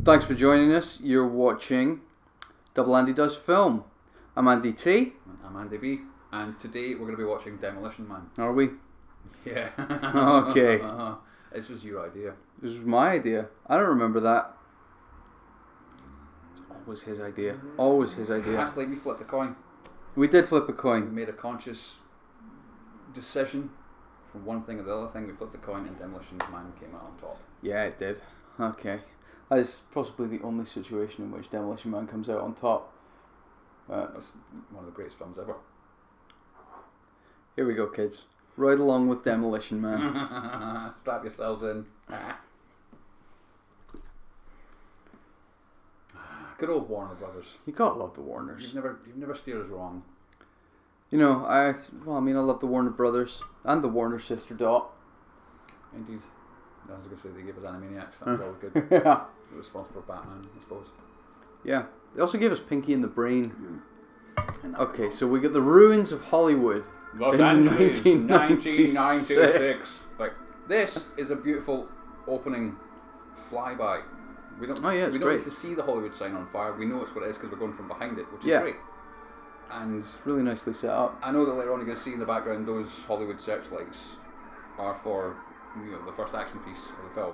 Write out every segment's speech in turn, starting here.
Thanks for joining us. You're watching Double Andy Does Film. I'm Andy T. I'm Andy B. And today we're going to be watching Demolition Man. Are we? Yeah. Okay. This was your idea. This was my idea. I don't remember that. It's always his idea. Always his idea. That's like we flipped a coin. We did flip a We coin. made a conscious decision from one thing or the other thing. We flipped a coin and Demolition Man came out on top. Yeah, it did. Okay. That is possibly the only situation in which Demolition Man comes out on top. That's one of the greatest films ever. Here we go, kids. Ridealong with Demolition Man. Strap yourselves in. Good old Warner Brothers. You gotta love the Warners. You've never steered us wrong. You know, I love the Warner Brothers and the Warner sister Dot. Indeed. I was going to say they gave us Animaniacs. That was always good. Yeah. They're responsible for Batman, I suppose. Yeah. They also gave us Pinky and the Brain. Okay, so we get the ruins of Hollywood. Los in Angeles, 1996. 1996. Like, this is a beautiful opening flyby. We don't it's need great. to see the Hollywood sign on fire. We know it's what it is because we're going from behind it, which is Yeah. great. And It's really nicely set up. I know that later on you're going to see in the background those Hollywood searchlights are for the first action piece of the film.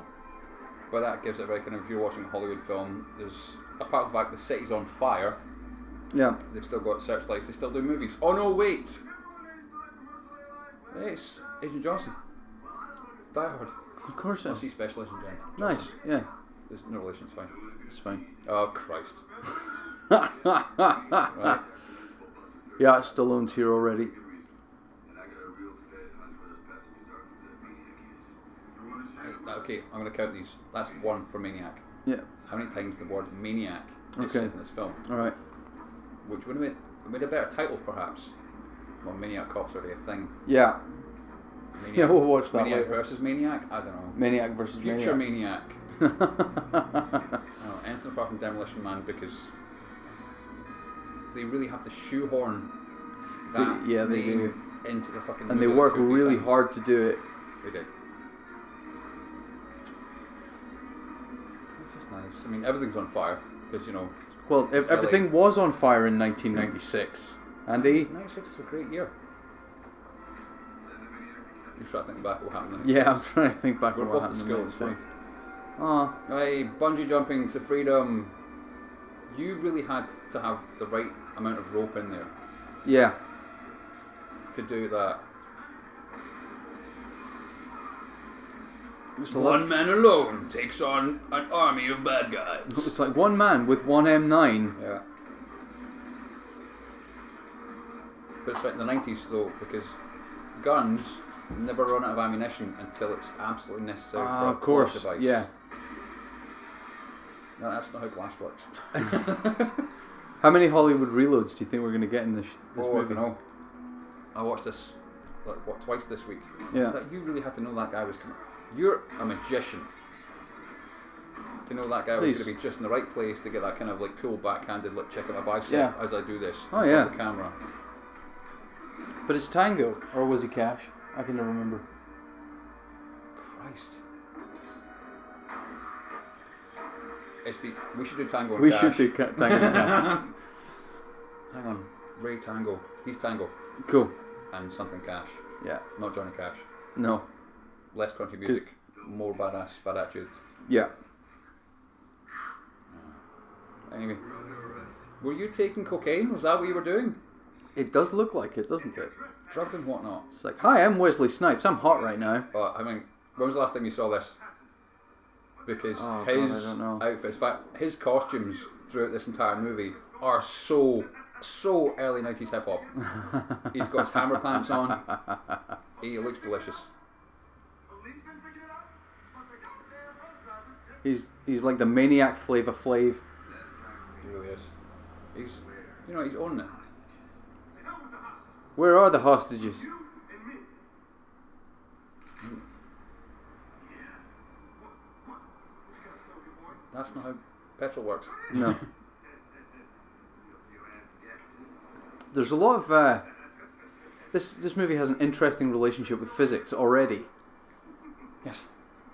But that gives it a very kind of, if you're watching a Hollywood film, there's, apart from the fact the city's on fire, Yeah. they've still got searchlights, they still do movies. Oh no, wait! It's Agent Johnson. Die Hard. Of course it I see is. Special Agent Johnson. Nice, yeah. There's no relation, it's fine. It's fine. Oh, Christ. Right. Right. Yeah, Stallone's here already. Okay, I'm going to count these. That's one for Maniac. Yeah. How many times the word Maniac is Okay. said in this film? Alright. Which would have made a better title, perhaps. Well, Maniac Cop's already a thing. Yeah. Maniac, Yeah, we'll watch that Maniac later. versus Maniac? I don't know. Maniac versus Future Maniac. Oh, anything apart from Demolition Man, because they really have to shoehorn that They name do. into the fucking And they movie work like 2 or 3 really times. hard to do it. They did. This is nice. I mean, everything's on fire, because, Well, if everything was on fire in 1996. Andy? 96 was a great year. You try to think back what happened in Yeah, I'm trying to think back We're on both what at happened in school, 96. Oh, Hey, bungee jumping to freedom. You really had to have the right amount of rope in there yeah. to do that. It's a lot. One man alone takes on an army of bad guys. It's like one man with one M9. Yeah. But it's like the 90s though, because guns never run out of ammunition until it's absolutely necessary for a Of course, plot device. yeah. No, that's not how glass works. How many Hollywood reloads do you think we're going to get in this I movie? don't know. I watched this, twice this week. Yeah. I thought, you really had to know that guy was coming. You're a magician. To know that guy was Please. going to be just in the right place to get that kind of cool backhanded check out my bicep Yeah. as I do this. Oh, in front yeah. of the camera. But it's Tango, or was he Cash? I can never remember. Christ. We should do Tango and We Cash. should do Tango and Cash. Hang on. Ray Tango. He's Tango. Cool. And something Cash. Yeah. Not Johnny Cash. No. Less country music. More badass, bad attitude. Yeah. Anyway. Were you taking cocaine? Was that what you were doing? It does look like it, doesn't it? Drugs and whatnot. It's like, hi, I'm Wesley Snipes. I'm hot right now. I mean, when was the last time you saw this? Because Oh, God, his I don't know. outfits, in fact, his costumes throughout this entire movie are so early 90s hip hop. He's got his hammer pants on. He looks delicious. He's like the maniac Flavor Flav. He really is. He's owning it. Where are the hostages? That's not how petrol works. No. There's a lot of this movie has an interesting relationship with physics already. Yes.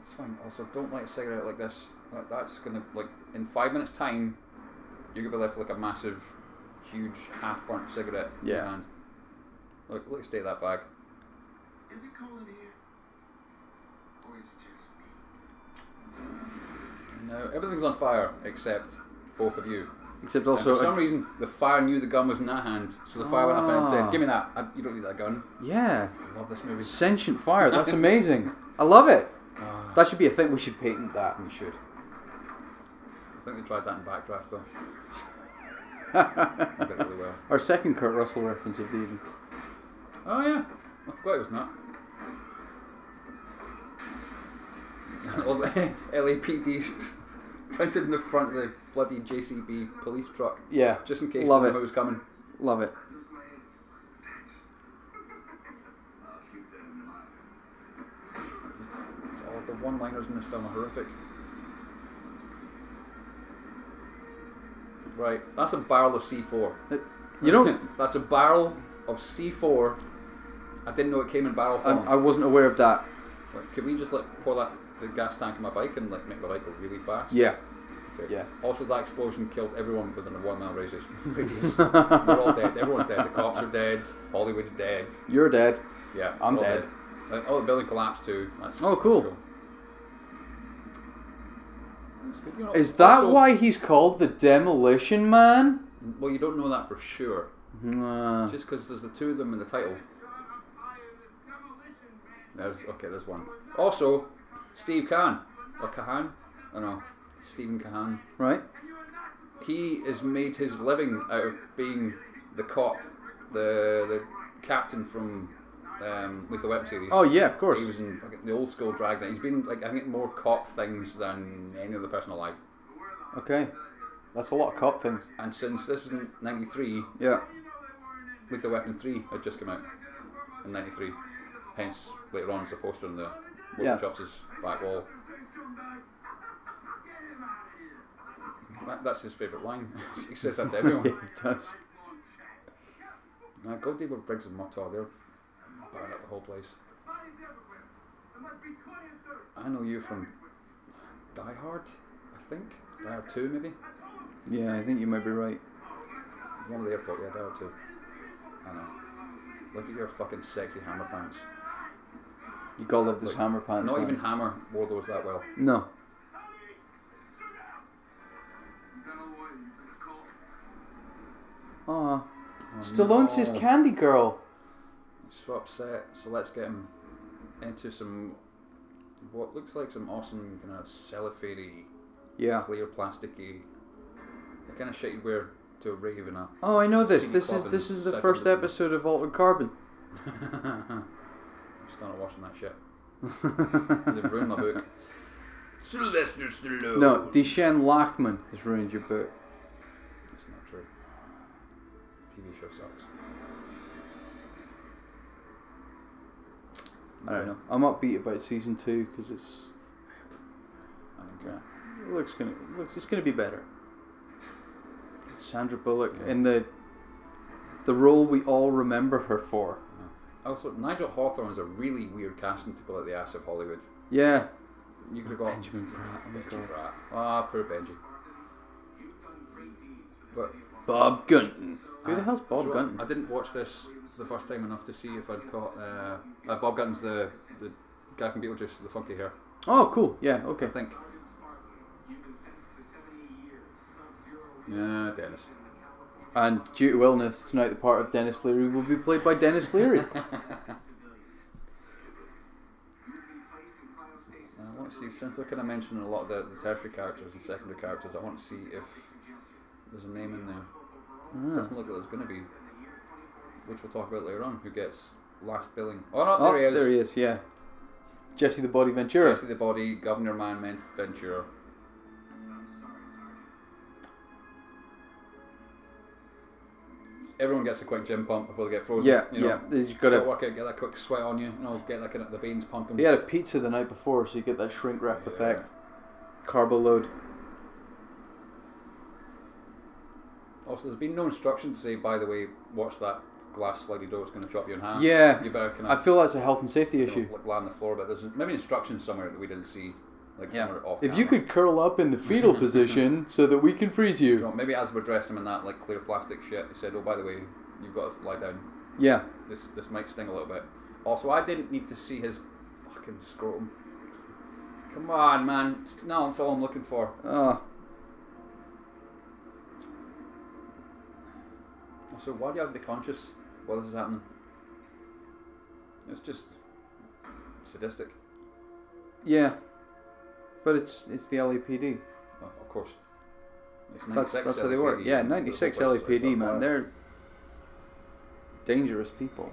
It's fine. Also, don't light a cigarette like this. That's gonna, like, in 5 minutes' time, you're gonna be left with like a massive, huge, half-burnt cigarette in your hand. Look, let's take that bag. Is it cold in here? Or is it just me? Now everything's on fire except both of you. Except And also, for some reason, the fire knew the gun was in that hand, so the fire went up and said, "Give me that. You don't need that gun." yeah, I love this movie. sentient fire. That's amazing. I love it. That should be a thing. We should patent that. We should. I think they tried that in Backdraft though. They did it really well. Our second Kurt Russell reference of the evening. Oh yeah, I forgot it was not. All the LAPD printed in the front of the bloody JCB police truck. Yeah, Just in case love they it. knew it was coming. Love it. All the one-liners in this film are horrific. Right, that's a barrel of C4. You don't. That's a barrel of C4. I didn't know it came in barrel form. I wasn't aware of that. Like, could we just pour that the gas tank in my bike and like make my bike go really fast? Yeah. Okay. Yeah. Also, that explosion killed everyone within a 1 mile radius. They're all dead. Everyone's dead. The cops are dead. Hollywood's dead. You're dead. Yeah, I'm all dead. Like, oh, the building collapsed too. Oh, cool. That's good. You know, Is that also, why he's called the Demolition Man? Well, you don't know that for sure. Just because there's the two of them in the title. There's one. Also, Steve Caan. Or Cahan. I don't know. Stephen Cahan. Right. He has made his living out of being the cop, the captain from Lethal Weapon series. Oh yeah, of course. He was in the old school Dragnet. He's been like I think more cop things than any other person alive. Okay. That's a lot of cop things. And since this was in '93, Yeah. Lethal Weapon 3 had just come out in '93. Hence, later on, it's a poster on the Wilson Chops' back wall. That's his favourite line. He says that to everyone. Yeah, he does. Gold Digger, Briggs and Murtaugh, they're burning up the whole place. I know you from Die Hard, I think. Die Hard 2, maybe? Yeah, I think you might be right. The one at the airport, yeah, Die Hard 2. I know. Look at your fucking sexy hammer pants. You gotta love this hammer pants. Not man. even Hammer wore those that well. No. Aw. Stallone's his candy girl. So upset, so let's get him into some what looks like some awesome kind of cellophane-y, clear plasticky, the kind of shit you'd wear to a rave in a. Oh, I know this. This club is in the South first London. episode of Altered Carbon. I'm still not watching that shit. They've ruined my book. Sylvester Stallone. No, Deshaun Lachman has ruined your book. It's not true. TV show sucks. I don't know. I'm upbeat about season 2 because it's. I don't care. It's gonna be better. Sandra Bullock in the role we all remember her for. Also, Nigel Hawthorne is a really weird casting to pull out the ass of Hollywood. Yeah. You could have got Benjamin Bratt. Oh my Benjamin God. Bratt. Ah, poor Benji. But Bob Gunton. Who the hell's Bob Gunton? I didn't watch this for the first time enough to see if I'd caught Bob Gunton's the guy from Beetlejuice, the funky hair. Oh, cool. Yeah. Okay. I think. Yeah, Dennis. And due to illness, tonight the part of Denis Leary will be played by Denis Leary. I want to see, since they're kind of mentioning a lot of the tertiary characters and secondary characters, I want to see if there's a name in there. Doesn't look like there's going to be, which we'll talk about later on, who gets last billing. Oh no, there he is. There he is, yeah. Jesse the Body Ventura. Jesse the Body, Governor Man Ventura. Everyone gets a quick gym pump before they get frozen. Yeah, you know, yeah. You've got to work out, get that quick sweat on you, get that kind of the veins pumping. He had a pizza the night before, so you get that shrink wrap effect. Carbo load. Also, there's been no instruction to say, by the way, watch that glass slidey door, it's going to chop you in half. Yeah, you better kind I of, feel that's a health and safety issue. like lie on the floor, but there's maybe instructions somewhere that we didn't see. Like somewhere off If camera. you could curl up in the fetal position so that we can freeze you. You know, maybe as we're dressing him in that like clear plastic shit, he said, "Oh, by the way, you've got to lie down. Yeah. This might sting a little bit." Also, I didn't need to see his fucking scrotum. Come on, man. No, that's all I'm looking for. Also, why do you have to be conscious while this is happening? It's just sadistic. Yeah. But it's the LAPD. Well, of course. It's That's how they work. Yeah, 96 LAPD, man. They're dangerous people.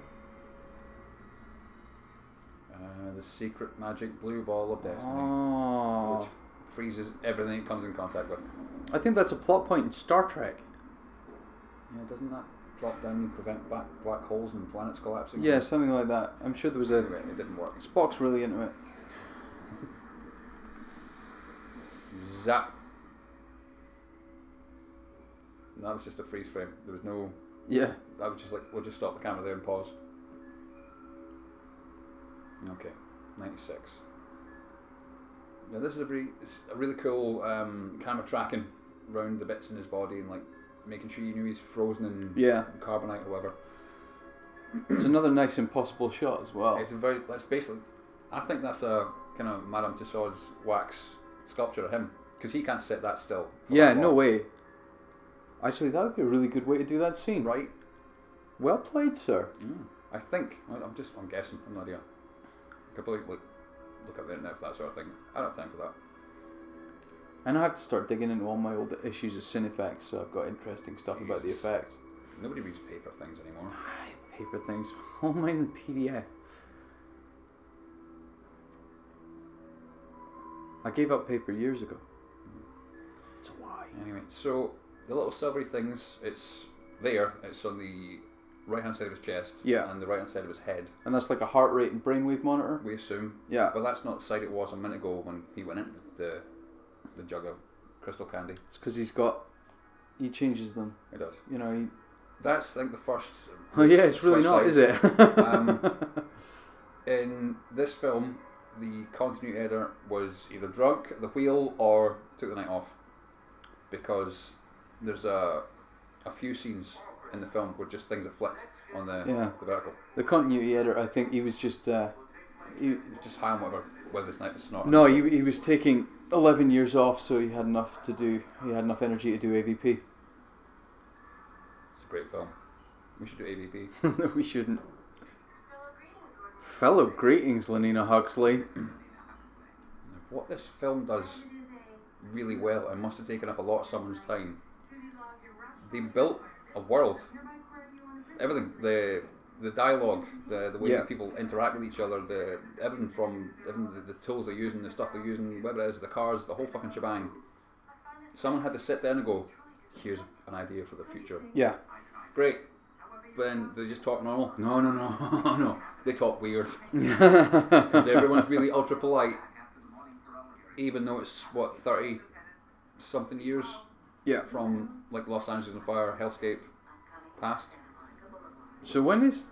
The secret magic blue ball of destiny. Oh. Which freezes everything it comes in contact with. I think that's a plot point in Star Trek. Yeah, doesn't that drop down and prevent black holes and planets collapsing? Yeah, something like that. I'm sure there was a... Anyway, it didn't work. Spock's really into it. Zap. That was just a freeze frame. There was no... Yeah. That was just like, we'll just stop the camera there and pause. Okay, 96. Now this is a really cool camera tracking around the bits in his body and like making sure you knew he's frozen in carbonite or whatever. It's another nice impossible shot as well. That's basically, I think that's a kind of Madame Tussauds wax sculpture of him because he can't sit that still. Yeah, no way. Actually, that would be a really good way to do that scene. Right. Well played, sir. I think I'm guessing. I'm no idea. I could probably look up the internet for that sort of thing. I don't have time for that. And I have to start digging into all my old issues of Cinefex, so I've got interesting stuff about the effects. Nobody reads paper things anymore. Paper things. All mine in PDF. I gave up paper years ago. It's a lie. Anyway, so the little silvery things, it's there. It's on the right hand side of his chest. Yeah. And the right hand side of his head. And that's like a heart rate and brainwave monitor? We assume. Yeah. But that's not the side it was a minute ago when he went into the jug of crystal candy. It's because he changes them. He does. You know, That's like the first. Oh yeah, it's really not, is it? In this film, the continuity editor was either drunk at the wheel or took the night off, because there's a few scenes in the film where just things that flipped on the vertical. The continuity editor, I think he was just just high on whatever Wesley Snipes snort. No, he was taking 11 years off, so he had enough to do. He had enough energy to do AVP. It's a great film. We should do AVP. No, we shouldn't. Fellow greetings, Lenina Huxley. What this film does really well, and must have taken up a lot of someone's time, they built a world. Everything, the dialogue, the way that people interact with each other, everything from the tools they're using, the stuff they're using, whatever it is, the cars, the whole fucking shebang. Someone had to sit down and go, here's an idea for the future. Yeah. Great. But then they just talk normal. No. They talk weird. Because everyone's really ultra polite. Even though it's, 30 something years from like Los Angeles on fire, hellscape past. So when is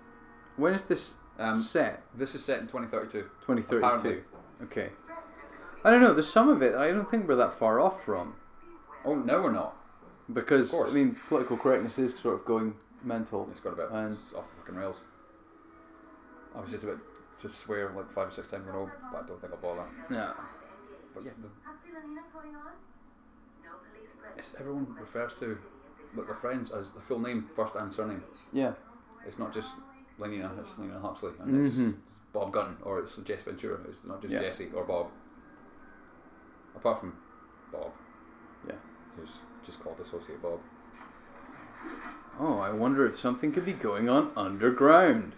this set? This is set in 2032. 2032. Apparently. Okay. I don't know, there's some of it I don't think we're that far off from. Oh, no we're not. Because, I mean, political correctness is sort of going mental. It's got a bit it's off the fucking rails. I was just about to swear like 5 or 6 times in a row, but I don't think I'll bother. Yeah. But yeah, everyone refers to their friends as the full name, first and surname. Yeah. It's not just Lenina, it's Lenina Huxley, and it's Bob Gunn, or it's Jesse Ventura. It's not just Jesse or Bob. Apart from Bob. Yeah. Who's just called Associate Bob. Oh, I wonder if something could be going on underground.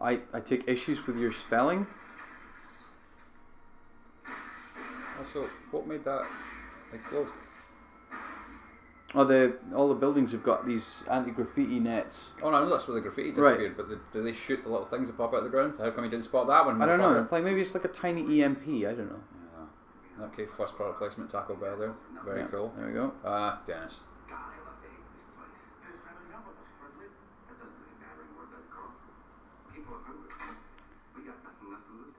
I take issues with your spelling. Also, what made that explode? Oh, all the buildings have got these anti-graffiti nets. Oh, no, I know that's where the graffiti disappeared, but do they shoot the little things that pop out of the ground? How come you didn't spot that one? I don't know. Like maybe it's like a tiny EMP. I don't know. Yeah. Okay, first product placement, Taco Bell there. Very cool. There we go. Dennis. We got nothing left to lose.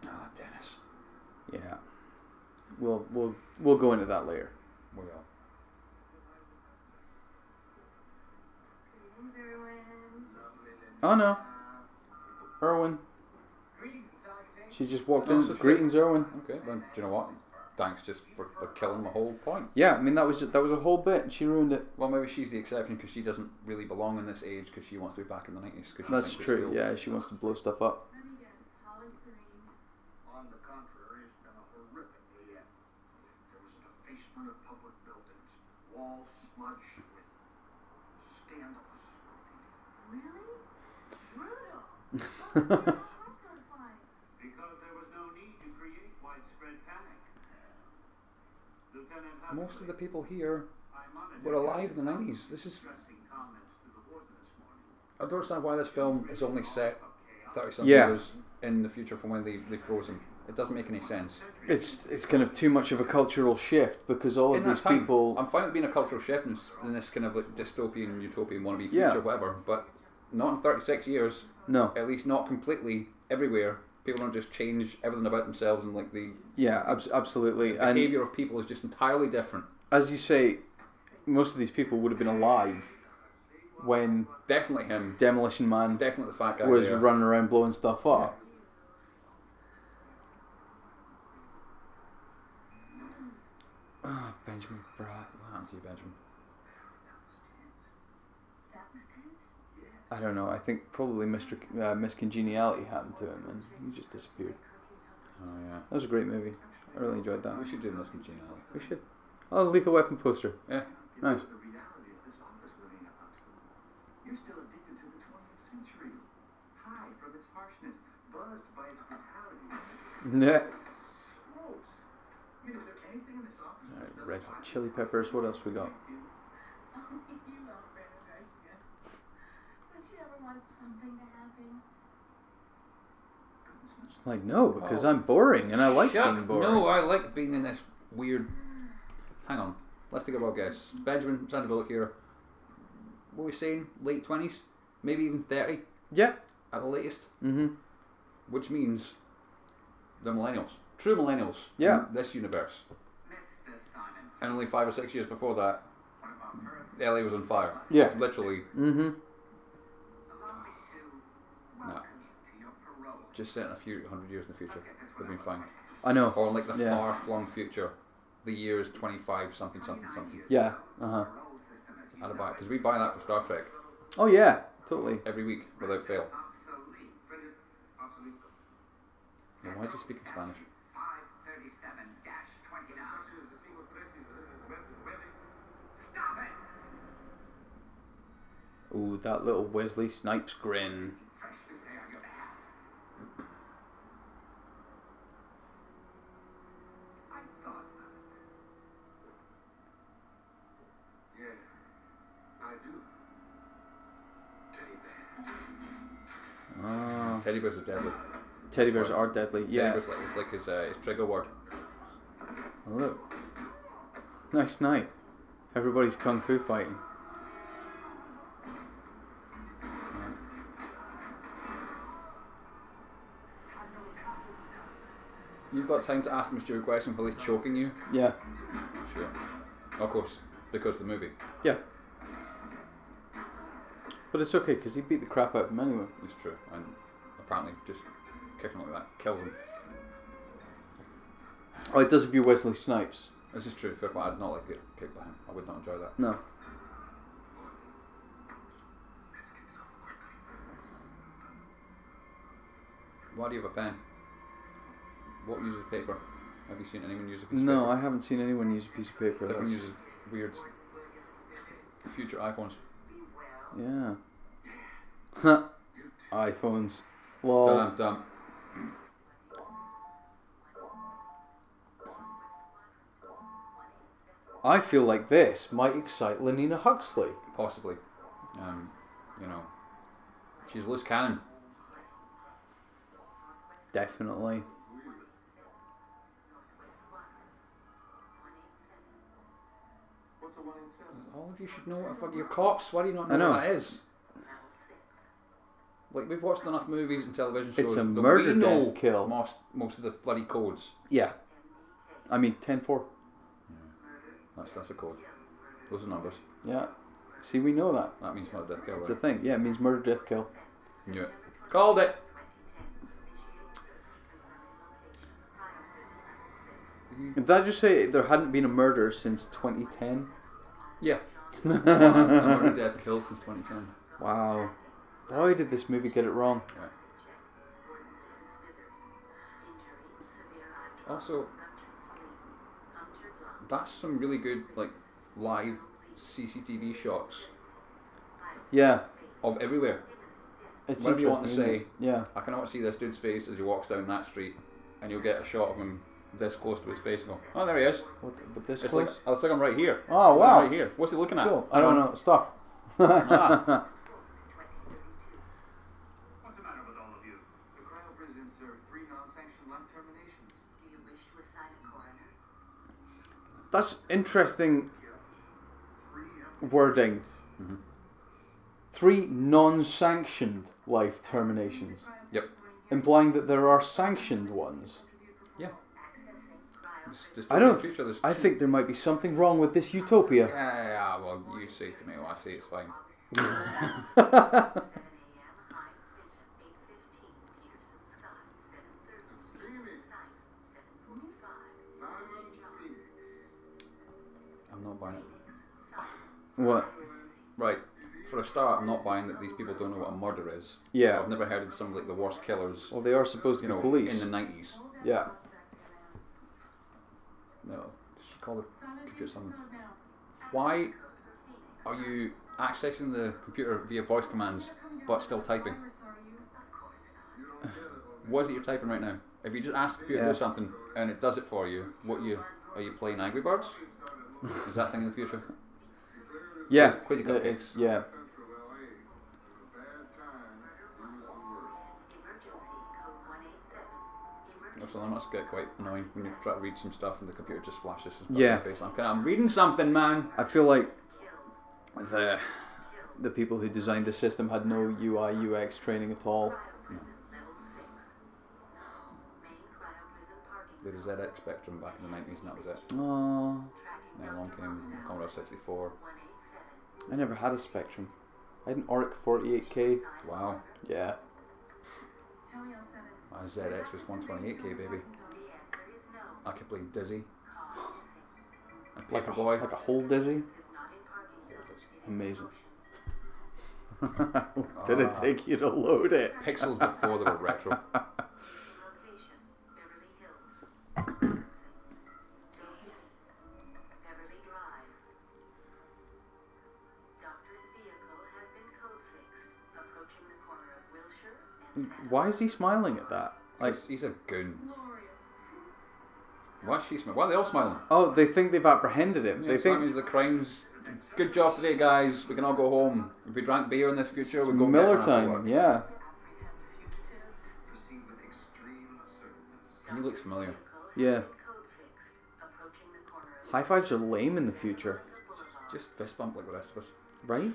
Ah, Dennis. Yeah. We'll go into that later. We will. Oh no. Erwin. Greetings and salutations. She just walked Oh, in. so she- Greetings, Erwin. Okay, well, do you know what? Thanks just for killing the whole point. Yeah, I mean that was a whole bit, and she ruined it. Well, maybe she's the exception because she doesn't really belong in this age because she wants to be back in the 90s. That's true. Yeah, she wants to blow stuff up. On the contrary, it's been a horrifically end. There was an effacement of public buildings, walls smudged with scandalous graffiti. Really? Brutal. Because there was no need to create widespread panic. Lieutenant Most of the people here I monitored were alive in the 90s. This is. pressing comments to the warden this morning. I don't understand why this film is only set 30-something Yeah. years in the future from when they froze him. It doesn't make any sense. It's kind of too much of a cultural shift because all of In that these time, people. I'm fine with being a cultural shift in this kind of like dystopian, utopian wannabe future, Yeah. whatever, but not in 36 years, No. at least not completely everywhere. People don't just change everything about themselves and like the Yeah, absolutely. And behaviour of people is just entirely different. as you say, most of these people would have been alive when Definitely him. Demolition Man Definitely the fat guy was there. running around blowing stuff up. Oh, Benjamin Bratt. What happened to you, Benjamin? That was tense. I don't know. I think probably Miss Congeniality happened to him and he just disappeared. Oh yeah. That was a great movie. I really enjoyed that. We should do this congeniality. We should. Oh, the Lethal Weapon poster. Yeah. Nice. The reality of this office living in Huxley. You're still addicted to the 20th century. High from its harshness, buzzed by its brutality. Yeah. Gross. I mean, is there anything in this office that Alright, doesn't Red Hot violate Chili Peppers. What else we got? You love Brandon Garcia. Don't you ever want something to happen? It's like, no, because Oh. I'm boring and I like Shut- being boring. No, I like being in this weird. Hang on. Let's take a wild guess. Benjamin, Sandra Bullock here. What are we saying? Late 20s? Maybe even 30 Yeah. at the latest? Mm-hmm. Which means the millennials. True millennials. Yeah. In this universe. Mr. Simon, And only 5 or 6 years before that, what about Perth? LA was on fire. Yeah. Literally. Mm-hmm. Allow me to welcome you to your parole. Just set in a few 100 years in the future. They've been fine. I know. Or like the Yeah. far-flung future. The year is 25 something something something. Yeah. Uh-huh. Parole system as you I'd buy it. Because we buy that for Star Trek Oh, yeah. Totally. every week without fail. obsolete. Obsolete. Now, why is he speaking Spanish? 537-29. Stop it! Ooh, that little Wesley Snipes grin. Fresh to say on your behalf. I thought about it. Yeah, I do. Teddy bear. Oh. Teddy bears are deadly. Teddy bears are deadly. Yeah. Teddy bears, it's like his trigger word. Oh, look. Nice night. Everybody's kung fu fighting. You've got time to ask him a stupid question while he's choking you? Yeah. Sure. Of course, because of the movie. Yeah. But it's okay because he beat the crap out of him anyway. It's true. And apparently just kicking like that kills him. Oh, it does if you're Wesley Snipes. This is true. Fair point. I'd not like to get kicked by him. I would not enjoy that. No. Let's get this over quickly. Why do you have a pen? What uses paper? Have you seen anyone use a piece of No, paper? I haven't seen anyone use a piece of paper. Everyone That's, uses weird future iPhones. yeah. Huh. iPhones. Lol. Dum. I feel like this might excite Lenina Huxley. Possibly. You know, she's loose cannon. Definitely. What's the 187? All of you should know what the fuck. You're cops. Why do you not know, I know. what that is? Like, we've watched enough movies and television shows. It's a that murder, we know death, kill. most of the bloody codes. Yeah. I mean, 10-4. That's a code. Those are numbers. Yeah. See, we know that. That means murder, death, kill, It's right? a thing. Yeah, it means murder, death, kill. Knew it. Called it. Did that just say there hadn't been a murder since 2010? Yeah. Murder, death, kill since 2010. Wow. Boy, did this movie get it wrong. Yeah. Also, that's some really good like live CCTV shots Yeah. of everywhere. It's Whatever you want to interesting, say, isn't it? Yeah. I kind of want to see this dude's face as he walks down that street, and you'll get a shot of him this close to his face and go, oh, there he is. What, but this It's close? like I'm right here. Oh, It's like wow. I'm right here. What's he looking at? Cool. I don't know. Stuff. Ah. What's the matter with all of you? The cryo prison served 3 non-sanctioned left terminations. Do you wish to assign a coroner? That's interesting Yeah. 3 wording. Mhm. 3 non-sanctioned life terminations, Yep. implying that there are sanctioned ones. Yeah. Just I don't. the future, there's I two- think there might be something wrong with this utopia. Yeah, well, you say it to me. Well, I say it's fine. I'm not buying it. What? Right. For a start, I'm not buying that these people don't know what a murder is. Yeah. I've never heard of some of like the worst killers. Well, they are supposed to You be know, police. in the 90s. Yeah. No, just call the computer something. Why are you accessing the computer via voice commands but still typing? What is it you're typing right now? If you just ask the computer to Yeah. do something and it does it for you, are you playing Angry Birds? Is that a thing in the future? Yeah. Quizzy cupcakes. It's, yeah. So that must get quite annoying when you try to read some stuff and the computer just flashes some stuff Yeah. in your face. I'm reading something, man. I feel like the people who designed the system had no UI UX training at all. There was ZX Spectrum back in the 90s and that was it. Oh, Then along came Commodore 64. I never had a Spectrum. I had an Oric 48K. Wow. Yeah. My ZX was 128k, baby. I could play Dizzy. And Paperboy. Like a whole Dizzy. Amazing. Did it take you to load it? Pixels before they were retro. Why is he smiling at that? Like, He's a goon. Why is she smiling? Why are they all smiling? oh, they think they've apprehended him. Yeah, They so that think means the crime's... Good job today, guys. We can all go home. If we drank beer in this future, we'd go Miller get an apple. time. Yeah. Proceed with extreme assertiveness. And he looks familiar. Yeah. High fives are lame in the future, Just fist bump like the rest of us. right?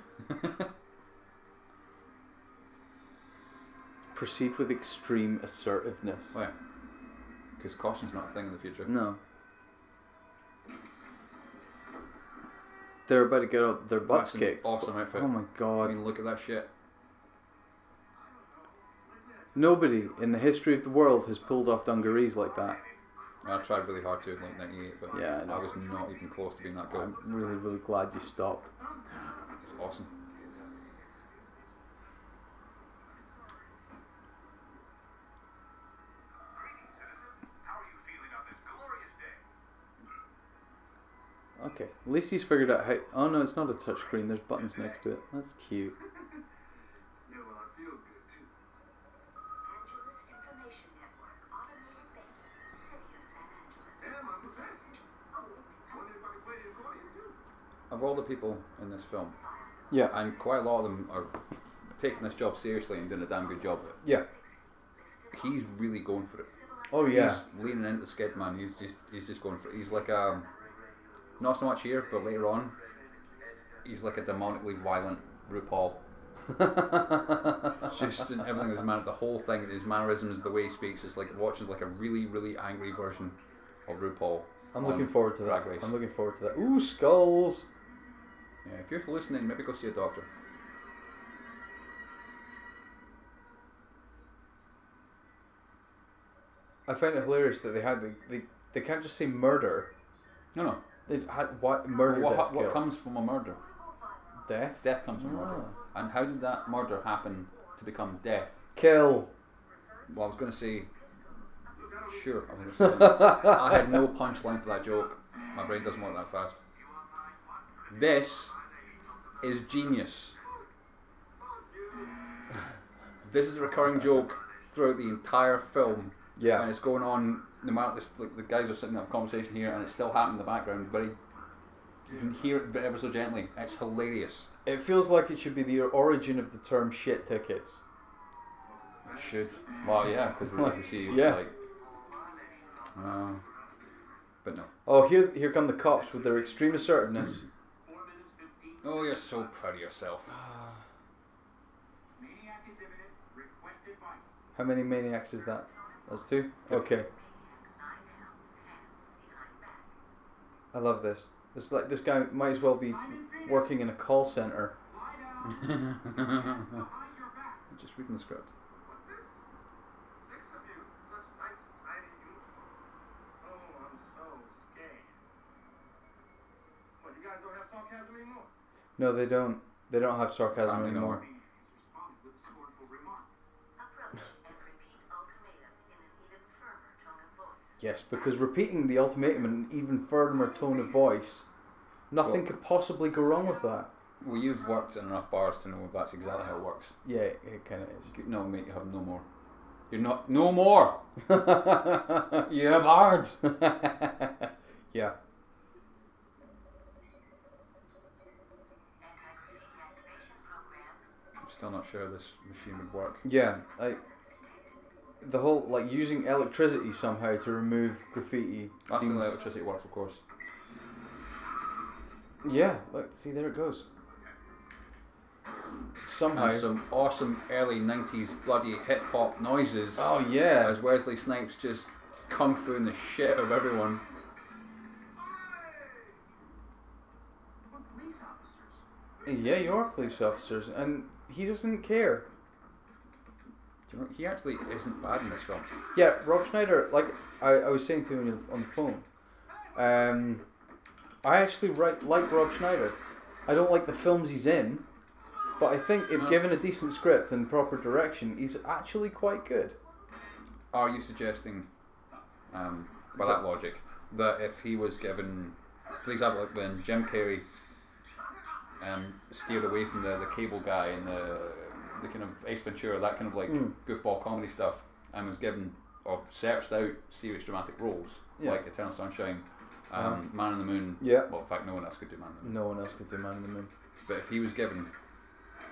Proceed with extreme assertiveness. Why? Because caution's not a thing in the future. No. They're about to get up their butts That's an kicked. awesome outfit. Oh my I god. mean, look at that shit. Nobody in the history of the world has pulled off dungarees like that. I tried really hard to in like 98, but Yeah, I know. I was not even close to being that good. I'm really, really glad you stopped. It's awesome. Greetings, citizen. How are you feeling on this glorious day? Okay, at least he's figured out how... Oh no, it's not a touchscreen, there's buttons next to it. That's cute. Yeah, well, I feel good too. Angeles Information Network, automated bank, City of San Angeles. Damn, I'm possessed. I wonder if I can play the accordion too. Of all the people in this film, Yeah. and quite a lot of them are taking this job seriously and doing a damn good job of it. Yeah. He's really going for it. Oh yeah. He's leaning into the skid, man. He's just going for it. He's like not so much here, but later on, he's like a demonically violent RuPaul. Just in everything his man, the whole thing, his mannerisms, the way he speaks, it's like watching like a really, really angry version of RuPaul. I'm looking forward to that. Drag Race. I'm looking forward to that. Ooh, skulls! Yeah, if you're hallucinating, maybe go see a doctor. I find it hilarious that they can't just say murder. No. They had what murder? Death, What kill. comes from a murder? Death. Death comes from murder. And how did that murder happen to become death? Kill. Well, I was going to say, sure. I had no punchline for that joke. My brain doesn't work that fast. This is genius. This is a recurring joke throughout the entire film. Yeah. And it's going on, no matter this, like the guys are sitting in a conversation here and it's still happening in the background, you can hear it ever so gently. It's hilarious. It feels like it should be the origin of the term shit tickets. It should. Well, yeah, because as we see, Yeah. like, but no. Oh, here come the cops with their extreme assertiveness. 4 minutes 15. Oh, you're so proud of yourself. Maniac is imminent. Request advice. How many maniacs is that? That's 2? Okay. I love this. It's like this guy might as well be working in a call center. Just reading the script. What's this? 6 of you. Such nice, tiny you. Oh, I'm so scared. What, you guys don't have sarcasm anymore? No, they don't. They don't have sarcasm Apparently anymore. He's responded with a scornful remark. Approach and repeat ultimatum in an even firmer tone of voice. Yes, because repeating the ultimatum in an even firmer tone of voice, nothing Well- could possibly go wrong with that. Well, you've worked in enough bars to know that's exactly how it works. Yeah, it kind of is. No, mate, you have no more. You're not. No more! You have hard! Yeah. Anti-graffiti activation program. I'm still not sure this machine would work. Yeah, the whole, like, using electricity somehow to remove graffiti That's seems... how electricity works, of course. Yeah, look, see, there it goes. Somehow... And some awesome early 90s bloody hip-hop noises Oh, yeah. as Wesley Snipes just kung fu the shit out of everyone. We're police officers. Yeah, you are police officers, and he doesn't care. Do you know, he actually isn't bad in this film. Yeah, Rob Schneider, like I was saying to him on the phone, I actually like Rob Schneider. I don't like the films he's in, but I think if given a decent script and proper direction, he's actually quite good. Are you suggesting, by that logic, that if he was given, for example, like when Jim Carrey steered away from the cable guy and the kind of Ace Ventura, that kind of like goofball comedy stuff, and was given or searched out serious dramatic roles like Eternal Sunshine, Man on the Moon. Yeah. Well, in fact, no one else could do Man on the Moon. No one else could do Man on the Moon. But if he was given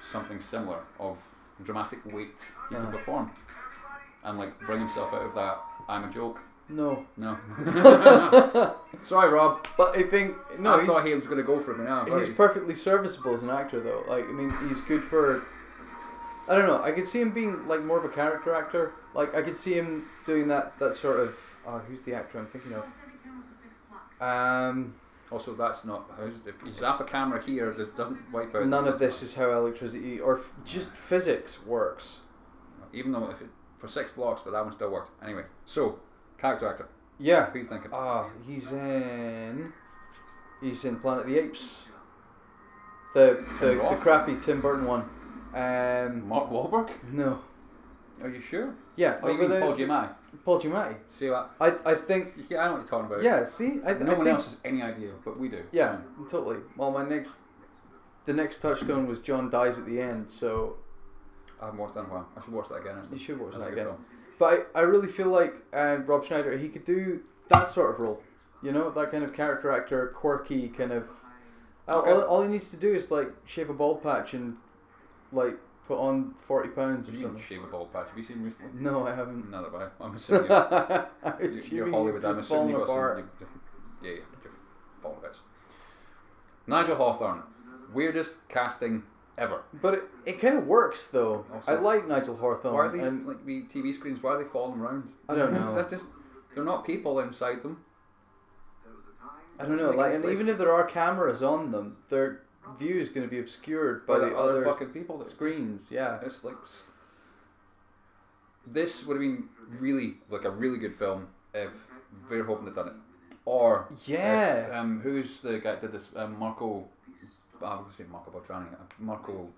something similar of dramatic weight, he could perform and like bring himself out of that I'm a joke. No. Sorry, Rob. But I think I thought he was going to go for it, but now he's perfectly serviceable as an actor, though. Like, I mean, he's good for... I don't know, I could see him being like more of a character actor. Like, I could see him doing that sort of... who's the actor I'm thinking of? Also, that's not... If you zap a camera here, this doesn't wipe out... None of this is how electricity or just physics works. Even though for 6 blocks, but that one still worked. Anyway, so, character actor. Yeah. Who are you thinking? He's in Planet of the Apes. The crappy Tim Burton one. Mark Wahlberg? No. Are you sure? Yeah. Oh, you mean Paul Giamatti? Paul Giamatti. See what? I think... Yeah, I know what you're talking about. Yeah, see? No one else has any idea, but we do. Yeah, totally. Well, the next touchstone was John dies at the end, so... I haven't watched that in a while. I should watch that again. You should watch That's that a good again. film. But I really feel like Rob Schneider, he could do that sort of role. You know, that kind of character actor, quirky kind of... Okay. All he needs to do is like shave a bald patch and like put on 40 pounds or You something. didn't shave a bald patch. Have you seen him recently? No, I haven't. Neither have I. I'm assuming you're Hollywood. I'm assuming you've got some... Yeah, you're falling bits. Nigel Hawthorne. Weirdest casting ever. But it kind of works though. Also, I like Nigel Hawthorne. Why are these and like the TV screens? Why are they falling around? I don't know. They're not people inside them. I don't know. Like, and even if there are cameras on them, their view is going to be obscured by the other fucking people that screens. Yeah, it's like this would have been really like a really good film if Verhoeven had done it, or yeah. If, who's the guy that did this? Marco. I was going to say Marco Beltrami. Marco.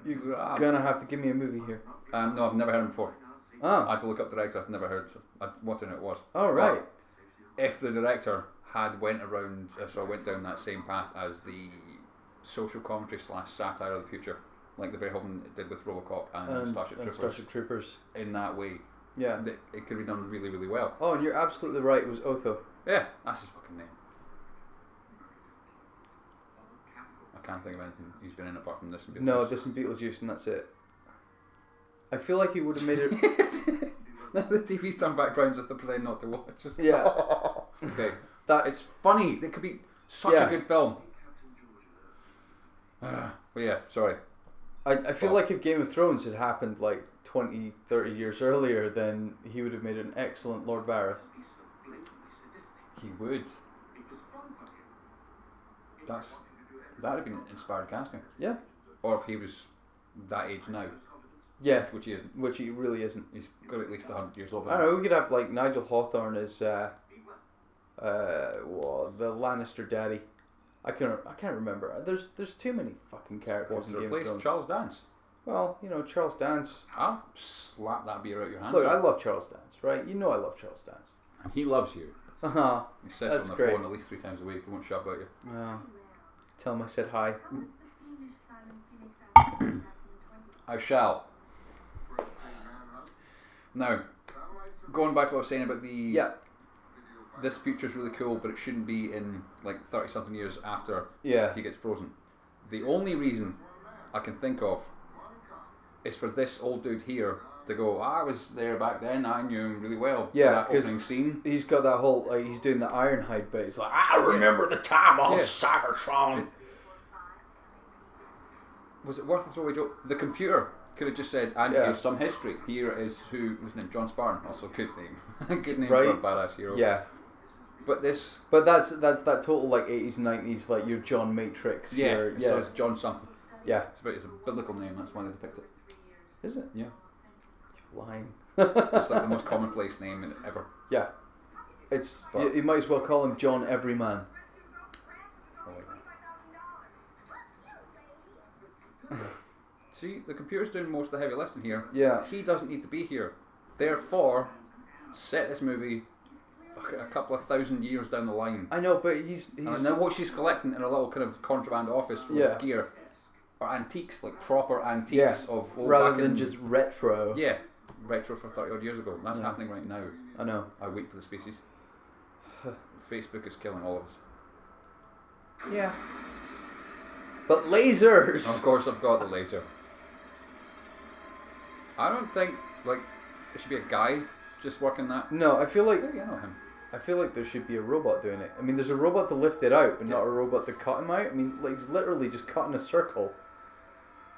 You're gonna have to give me a movie here. No, I've never heard him before. Oh. I had to look up the director. I've never heard. I wanted to know who it was. Oh right. But if the director had went down that same path as the social commentary / satire of the future, like the Verhoeven did with RoboCop and Starship Troopers, in that way, yeah, it could be done really, really well. Oh, and you're absolutely right. It was Otho. Yeah, that's his fucking name. I can't think of anything he's been in apart from this and Beetlejuice. No, this and Beetlejuice, and that's it. I feel like he would have made it. The TV's turned backgrounds if they pretend not to watch. Yeah. Okay. That It's funny. It could be such a good film. But yeah, sorry. I feel like if Game of Thrones had happened like 20, 30 years earlier, then he would have made an excellent Lord Varys. He would. That would have been inspired casting. Yeah. Or if he was that age now. Yeah. Which he isn't. Which he really isn't. He's got at least 100 years old. I don't know, we could have like Nigel Hawthorne as the Lannister daddy. I can't remember. There's too many fucking characters in Game of Thrones. Charles Dance. Well, you know, Charles Dance. I'll slap that beer out your hands. Look, I love Charles Dance, right? You know I love Charles Dance. And he loves you. Uh-huh. He says That's on the great. phone at least 3 times a week. He won't shut about you. Tell him I said hi. I shall. Now, going back to what I was saying about the this future's really cool, but it shouldn't be in like 30 something years after he gets frozen. The only reason I can think of is for this old dude here to go, I was there back then, I knew him really well. Yeah, that opening scene. He's got that whole like he's doing the Ironhide bit. He's like, I remember the time on Cybertron. Was it worth a throwaway joke? The computer could have just said, and here's some history. Here is who was named John Spartan. Also, good name. Good name for a badass hero. Yeah. But that's that total like 80s 90s like your John Matrix. So it's John something. Yeah. It's a biblical name. That's why they depict it. Is it? Yeah. You're lying. It's like the most commonplace name ever. Yeah. It's you might as well call him John Everyman. See, the computer's doing most of the heavy lifting here. Yeah. He doesn't need to be here. Therefore, set this movie a couple of 1,000 years down the line. I know, but he's and now what she's collecting in her little kind of contraband office full of gear are antiques, like proper antiques of old rather than just retro. Yeah, retro for 30 odd years ago. That's happening right now. I know. I wait for the species. Facebook is killing all of us. Yeah. But lasers! Of course I've got the laser. I don't think, like, there should be a guy just working that. No, I feel like... Yeah, I know him. I feel like there should be a robot doing it. I mean, there's a robot to lift it out, but not a robot to cut him out. I mean, like, he's literally just cutting a circle.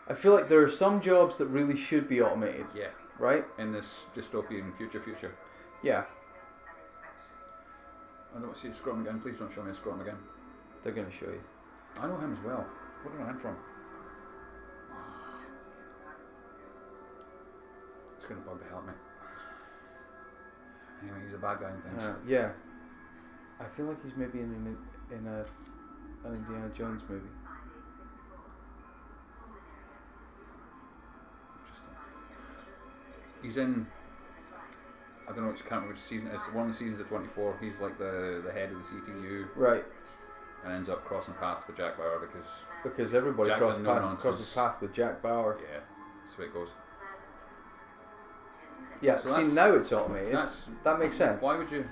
I feel like there are some jobs that really should be automated. Yeah. Right? In this dystopian future. Yeah. I don't see a scrotum again. Please don't show me a scrotum again. They're going to show you. I know him as well. Where do I know him from? It's going to bug the hell out of me. Anyway, he's a bad guy in things. Yeah. I feel like he's maybe in an Indiana Jones movie. Interesting. He's in... I don't know can't remember which season it is. One of the seasons of 24. He's like the head of the CTU. Right. And ends up crossing paths with Jack Bauer because everybody crosses paths with Jack Bauer. Yeah, that's the way it goes. Yeah, so see now it's automated. That makes sense. Why would you?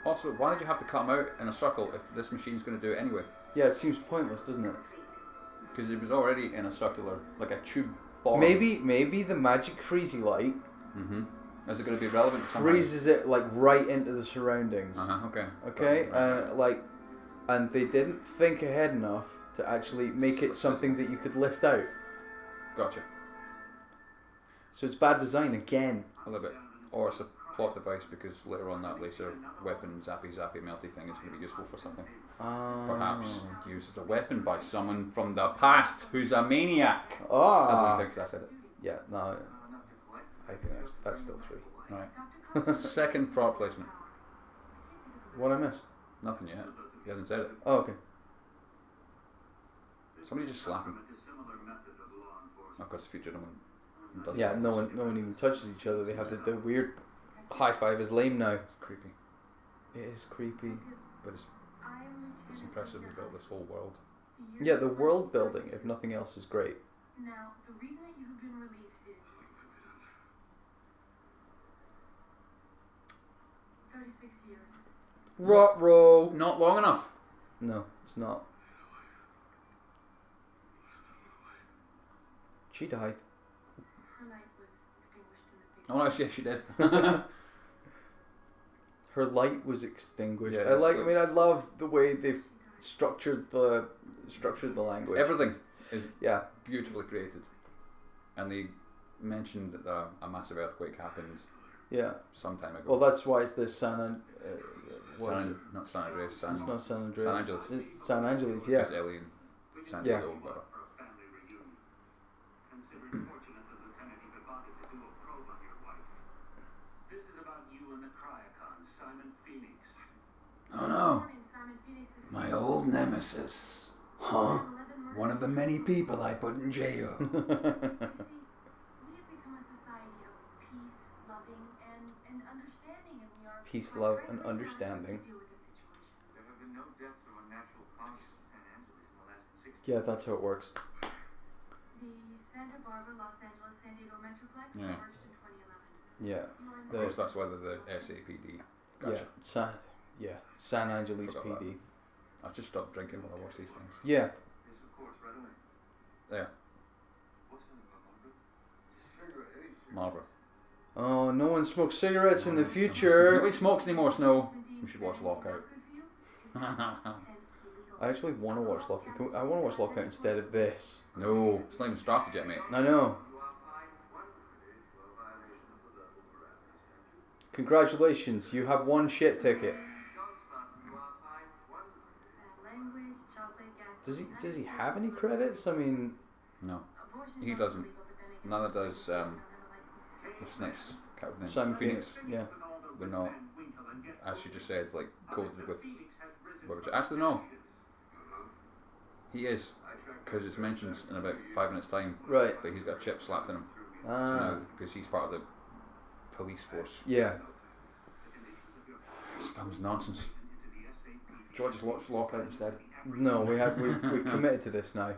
Also, why did you have to cut him out in a circle if this machine's going to do it anyway? Yeah, it seems pointless, doesn't it? Because it was already in a circular, like a tube form. Maybe the magic freezy light. Mm-hmm. Is it going to be relevant? Freezes it like right into the surroundings. Okay. Okay, right. like and they didn't think ahead enough to actually make it something that you could lift out. Gotcha. So it's bad design again. A little bit. Or it's a plot device because later on that laser weapon zappy melty thing is going to be useful for something. Perhaps used as a weapon by someone from the past who's a maniac. I don't think I said it. Yeah, no. I think that's still 3. Right. Second product placement. What I missed? Nothing yet. He hasn't said it. Oh, okay. Somebody just slap him. Of course, the future no one does. Yeah, no one even touches each other. They have the weird high five is lame now. It's creepy. It is creepy. But it's impressive they built this whole world. Yeah, the world building, if nothing else, is great. Now, the reason that you have been released is 36 years. Ruh-roh. Not long enough. No, it's not. She died. Her light was extinguished in the big. Oh no, she did. Her light was extinguished. Yeah, I love the way they've structured the language. Everything is Yeah. beautifully created. And they mentioned that a massive earthquake happened Yeah. some time ago. Well, that's why it's the Not San Andreas. It's not San Andreas. San Angeles. It's San Angeles, yeah. It's Ellie and San Yeah. Diego. But, Consider it fortunate that Lieutenant even bothered to do a probe on your wife. This is about you and the Cryocon, Simon Phoenix. oh no, Simon Phoenix is my old nemesis. Huh? One of the many people I put in jail. You see, we have become a society of peace, loving, and understanding, and we are Peace, love, and understanding. to deal with the situation. There have been no deaths of unnatural causes in San Angeles in the last 60 Yeah, that's how it works. The Santa Barbara, Los Angeles, San Diego Metroplex Yeah. merged in 2011. Yeah. Of course, that's whether the SAPD. Gotcha. San Angeles Forgot PD. I've just stopped drinking while I watch these things. Yeah. Yes, of course, right away. There, What's in the Marlboro? Cigarette, Marlboro. Oh, no one smokes cigarettes in the future. Nobody smokes anymore, Snow. We should watch Lockout. I actually want to watch Lockout. I want to watch Lockout instead of this. No, it's not even started yet, mate. I know. Congratulations, you have one shit ticket. Language, chocolate, gas. Does he have any credits? I mean, No, he doesn't. Neither does the Snipes. Captain Simon Phoenix. Yeah. They're not, as you just said, like coded with. Actually, no. He is, because it's mentioned in about 5 minutes' time. Right. But he's got a chip slapped in him. Because he's part of the police force. Yeah. This film's nonsense. George just watch Lockout instead. No, we've committed to this now.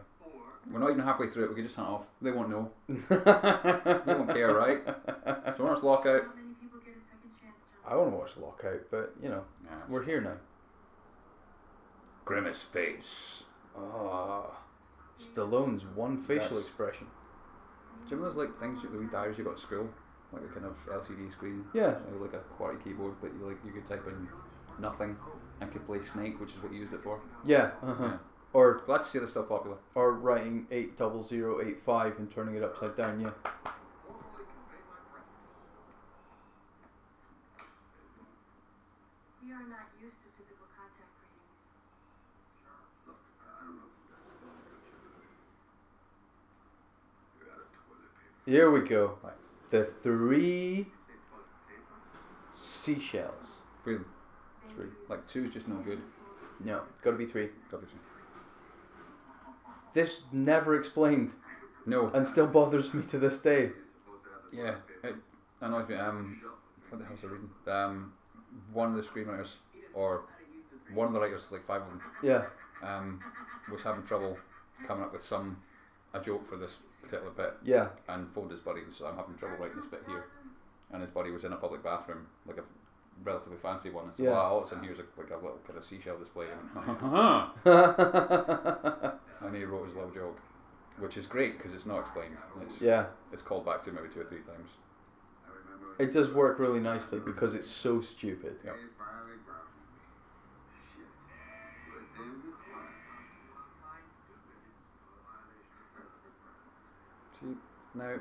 We're not even halfway through it. We can just hunt off. They won't know. They won't care, right? Do you want us Lockout? Not many people get a second chance, John. I want to watch Lockout, but you know, Yeah, we're here now. Grimace face. Stallone's one facial Yes. expression. Do you remember those like things, the wee diaries you got at school, like the kind of LCD screen? Yeah. Like a QWERTY keyboard, but you could type in nothing and could play Snake, which is what you used it for. Yeah. Yeah. Or Glad to see they're still popular. writing 80085 and turning it upside down. Yeah. We are not used to physical contact readings. Look, I don't know. You're out of toilet paper. Here we go. Right. The 3 seashells. 3 of them. 3. Like 2 is just no good. No, got to be 3. Got to be 3. This never explained No. and still bothers me to this day. Yeah, it annoys me. What the hell was I reading? One of the screenwriters, or one of the writers, like 5 of them, Yeah. was having trouble coming up with a joke for this particular bit, Yeah. and phoned his buddy. So I'm having trouble writing this bit here, and his buddy was in a public bathroom, like a relatively fancy one. And so, Yeah. well, all it's in here is like a little kind of seashell display. And he wrote his little joke, which is great because it's not explained. Yeah. It's called back to maybe 2 or 3 times. It does work really nicely because it's so stupid. Yep. They finally grounded me. Shit. But cheap. Now,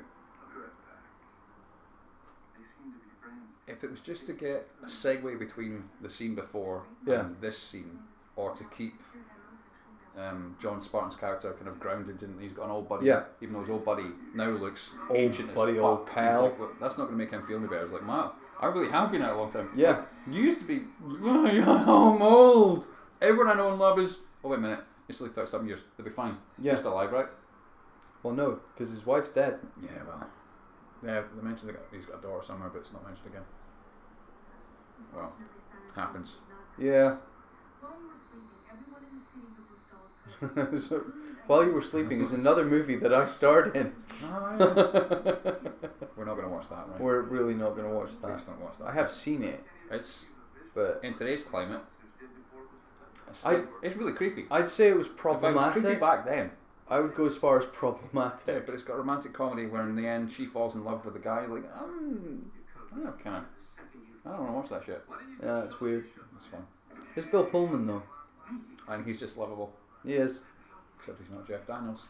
if it was just to get a segue between the scene before and this scene, or to keep John Spartan's character kind of grounded in, he's got an old buddy, even though his old buddy now looks ancient as fuck. Old pal. Like, well, that's not going to make him feel any better. It's like, man, I really have been out a long time. Yeah. Like, you used to be, I'm old. Everyone I know and love is, oh wait a minute, it's only 37 years. They'll be fine. Yeah. You're still alive, right? Well, no, because his wife's dead. Yeah, well. Yeah, they mentioned he's got a daughter somewhere, but it's not mentioned again. Well, happens. Yeah. While you were sleeping, everyone in the city was installed. So, While You Were Sleeping is another movie that I starred in. Oh, yeah. We're not going to watch that, right? We're really not going to watch that. Please don't watch that. I have seen it, It's but in today's climate. I- It's really creepy. I'd say it was But it was problematic. creepy back then. I would go as far as Yeah, problematic. but it's got romantic comedy where in the end she falls in love with the guy. Like, I don't want to watch that shit. Yeah, it's weird. It's fun. It's Bill Pullman though. And he's just lovable. He is. Except he's not Jeff Daniels.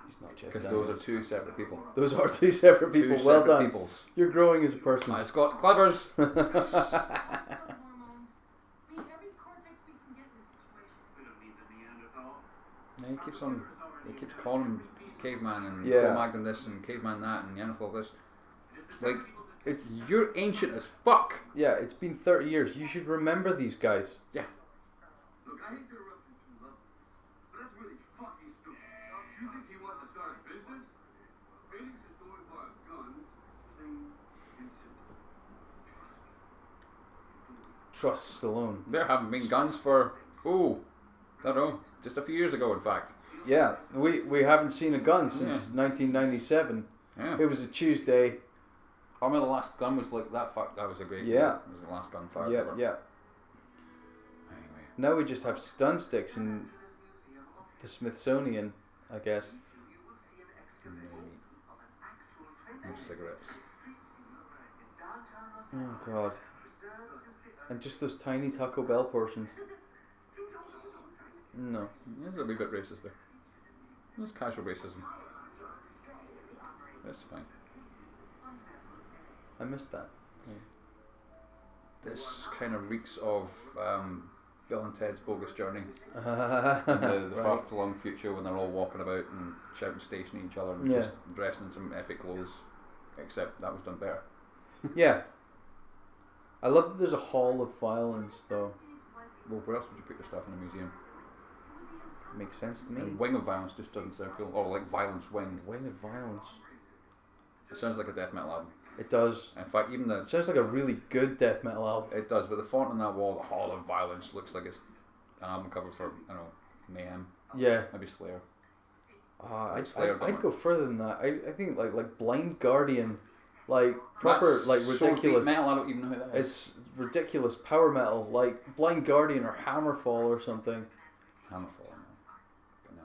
He's not Jeff Because Daniels. those are two separate people. Those are two separate people. Two Well separate done. peoples. You're growing as a person. My Scott's Clevers. Hormones. I mean, every cortex we can get in this situation. We don't need the Neanderthal. Yeah, he keeps calling him caveman and Yeah. cro-magnon this and caveman that and Neanderthal this. Like, It's you're ancient as fuck. yeah. It's been 30 years. You should remember these guys. Yeah. Look, I hate to interrupt you two lovers, but that's really fucking stupid. You think he wants to start a business? Bailey's is going for a gun, plain and simple. Trust Stallone. There haven't been guns for, I don't know, just a few years ago in fact. Yeah, we haven't seen a gun since Yeah. 1997. Yeah. It was a Tuesday. I remember the last gun was like that. Fuck, that was a great. Yeah. Gun. It was the last gun fired Yeah, ever. yeah. Anyway, Now we just have stun sticks in the Smithsonian, I guess. maybe no cigarettes. Oh God. And just those tiny Taco Bell portions. No. There's a wee bit racist there. There's casual racism. That's fine. I missed that. This kind of reeks of Bill and Ted's Bogus Journey. the The far-flung future when they're all walking about and shouting station at each other and Yeah. just dressing in some epic clothes. Except that was done better. Yeah. I love that there's a hall of violence though. Well, where else would you put your stuff in a museum? Makes sense to me. And Wing of Violence just doesn't sound cool. Or like Violence Wing. Wing of Violence. It sounds like a death metal album. It does. In fact, even It sounds like a really good death metal album. it does, but the font on that wall, the Hall of Violence, looks like it's an album cover for, I don't know, Mayhem, Yeah. maybe Slayer. I'd go further than that. I think like Blind Guardian, like proper That's like so ridiculous. deep metal, I don't even know who that is. It's ridiculous power metal, like Blind Guardian or Hammerfall or something. Hammerfall, I know. But no.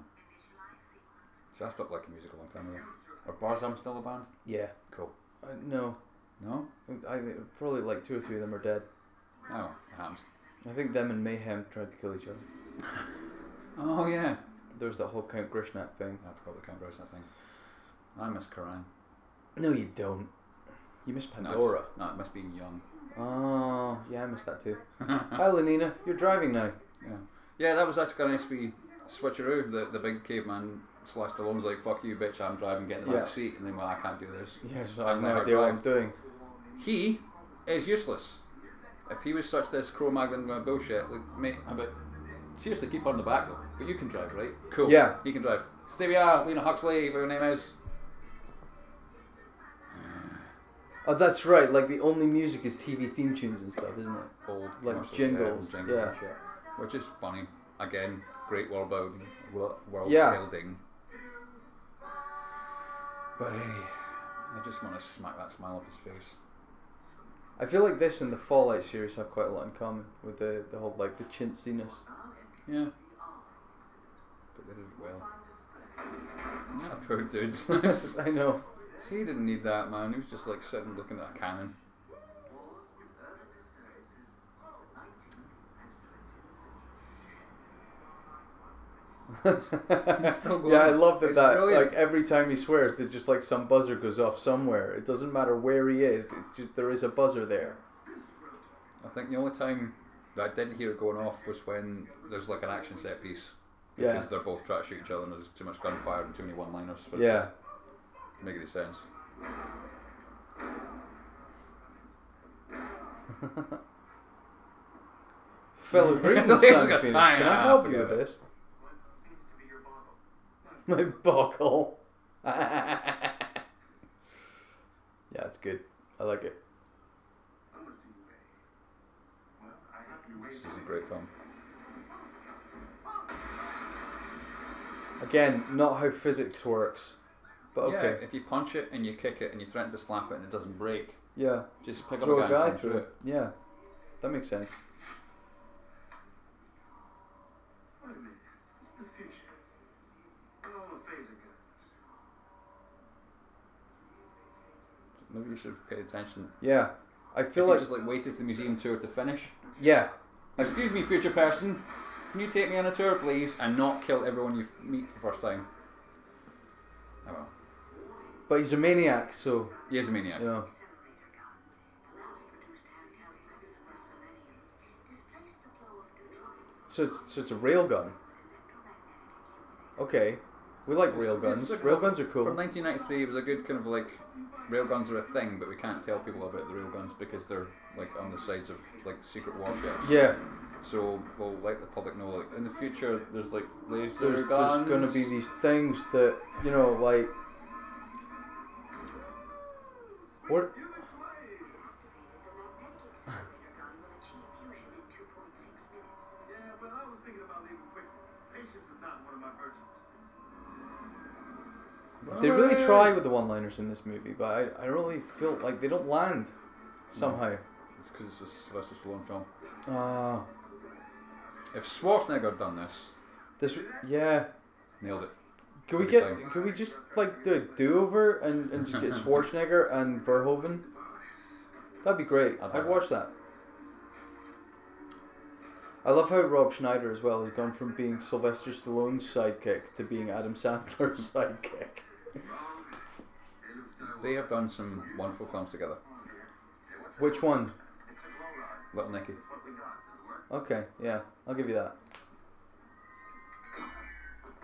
See, I stopped liking music a long time ago. Are Barzam still a band? Yeah. Cool. No. No? I think probably like 2 or 3 of them are dead. Oh, it happens. I think them and Mayhem tried to kill each other. Oh, yeah. There was that whole Count Grishnak thing. I forgot the Count Grishnak thing. I miss Kerrang. No, you don't. You miss No, Pandora. it must be young. Oh, yeah, I missed that too. Hi, Lenina. You're driving now. Yeah, that was actually a nice wee switcheroo. The big caveman / Stallone's like, fuck you, bitch, I'm driving, get in the Yeah. back seat. And then, well, I can't do this. Yes, I have let no her idea what drive. I'm doing. He is useless. If he was such this cro-magnon bullshit, like, mate, seriously, keep her in the back though. But you can drive, right? Cool. Yeah. You can drive. Stevia, Lena Huxley, whatever her name is. Oh, that's right. Like the only music is TV theme tunes and stuff, isn't it? Old Like commercials, jingles, old yeah. and shit. Which is funny. Again, great world building. Yeah. Building. But hey, I just want to smack that smile off his face. I feel like this and the Fallout series have quite a lot in common with the whole like the chintziness. Yeah. But they did it well. Yeah, poor dudes. I know. He didn't need that, man. He was just like sitting looking at a cannon. Still going. Yeah, I love that. It's That brilliant. like every time he swears, that just like some buzzer goes off somewhere. It doesn't matter where he is. It's just, there is a buzzer there. I think the only time that I didn't hear it going off was when there's like an action set piece. Yeah. Because they're both trying to shoot each other and there's too much gunfire and too many one-liners for it Yeah. to make any sense. Fellow greetings, Liam's Simon got- Phoenix. Ah, Can yeah, I help you forget with it. this? What seems to be your boggle? My buckle. Yeah, it's good. I like it. How much do you weigh? Well, I happen to weigh This is a great film. Again, not how physics works, but okay. Yeah, if you punch it and you kick it and you threaten to slap it and it doesn't break, Yeah, just pick up throw a a guy guy and through through it. it. Yeah, that makes sense. Wait a minute. It's the future. Oh, a phaser guns. Maybe you should have paid attention. Yeah, I If feel you like just like waited for the museum tour to finish. yeah, Excuse me, future person. Can you take me on a tour, please, and not kill everyone you meet for the first time? Oh well. but he's a maniac, so He is a maniac. you know. So it's a railgun. Okay, we like railguns. It's like- Railguns are From cool. 1993, it was a good kind of like railguns are a thing, but we can't tell people about the railguns because they're like on the sides of like secret warships. Yeah, So we'll let the public know like in the future there's like laser there's guns. going to be these things that you know, like what? Yeah, but I was thinking about leaving quickly. Patience is not one of my virtues. They really try with the one-liners in this movie, but I really feel like they don't land somehow. It's because it's a Sylvester Stallone film. Ah, If Schwarzenegger had done this, yeah. nailed it. Can we Every get? time. Can we just like do a do-over and just get Schwarzenegger and Verhoeven? That'd be great. I'd I'd like watch that. I love how Rob Schneider as well has gone from being Sylvester Stallone's sidekick to being Adam Sandler's sidekick. They have done some wonderful films together. Which one? Little Nicky. Okay, yeah, I'll give you that.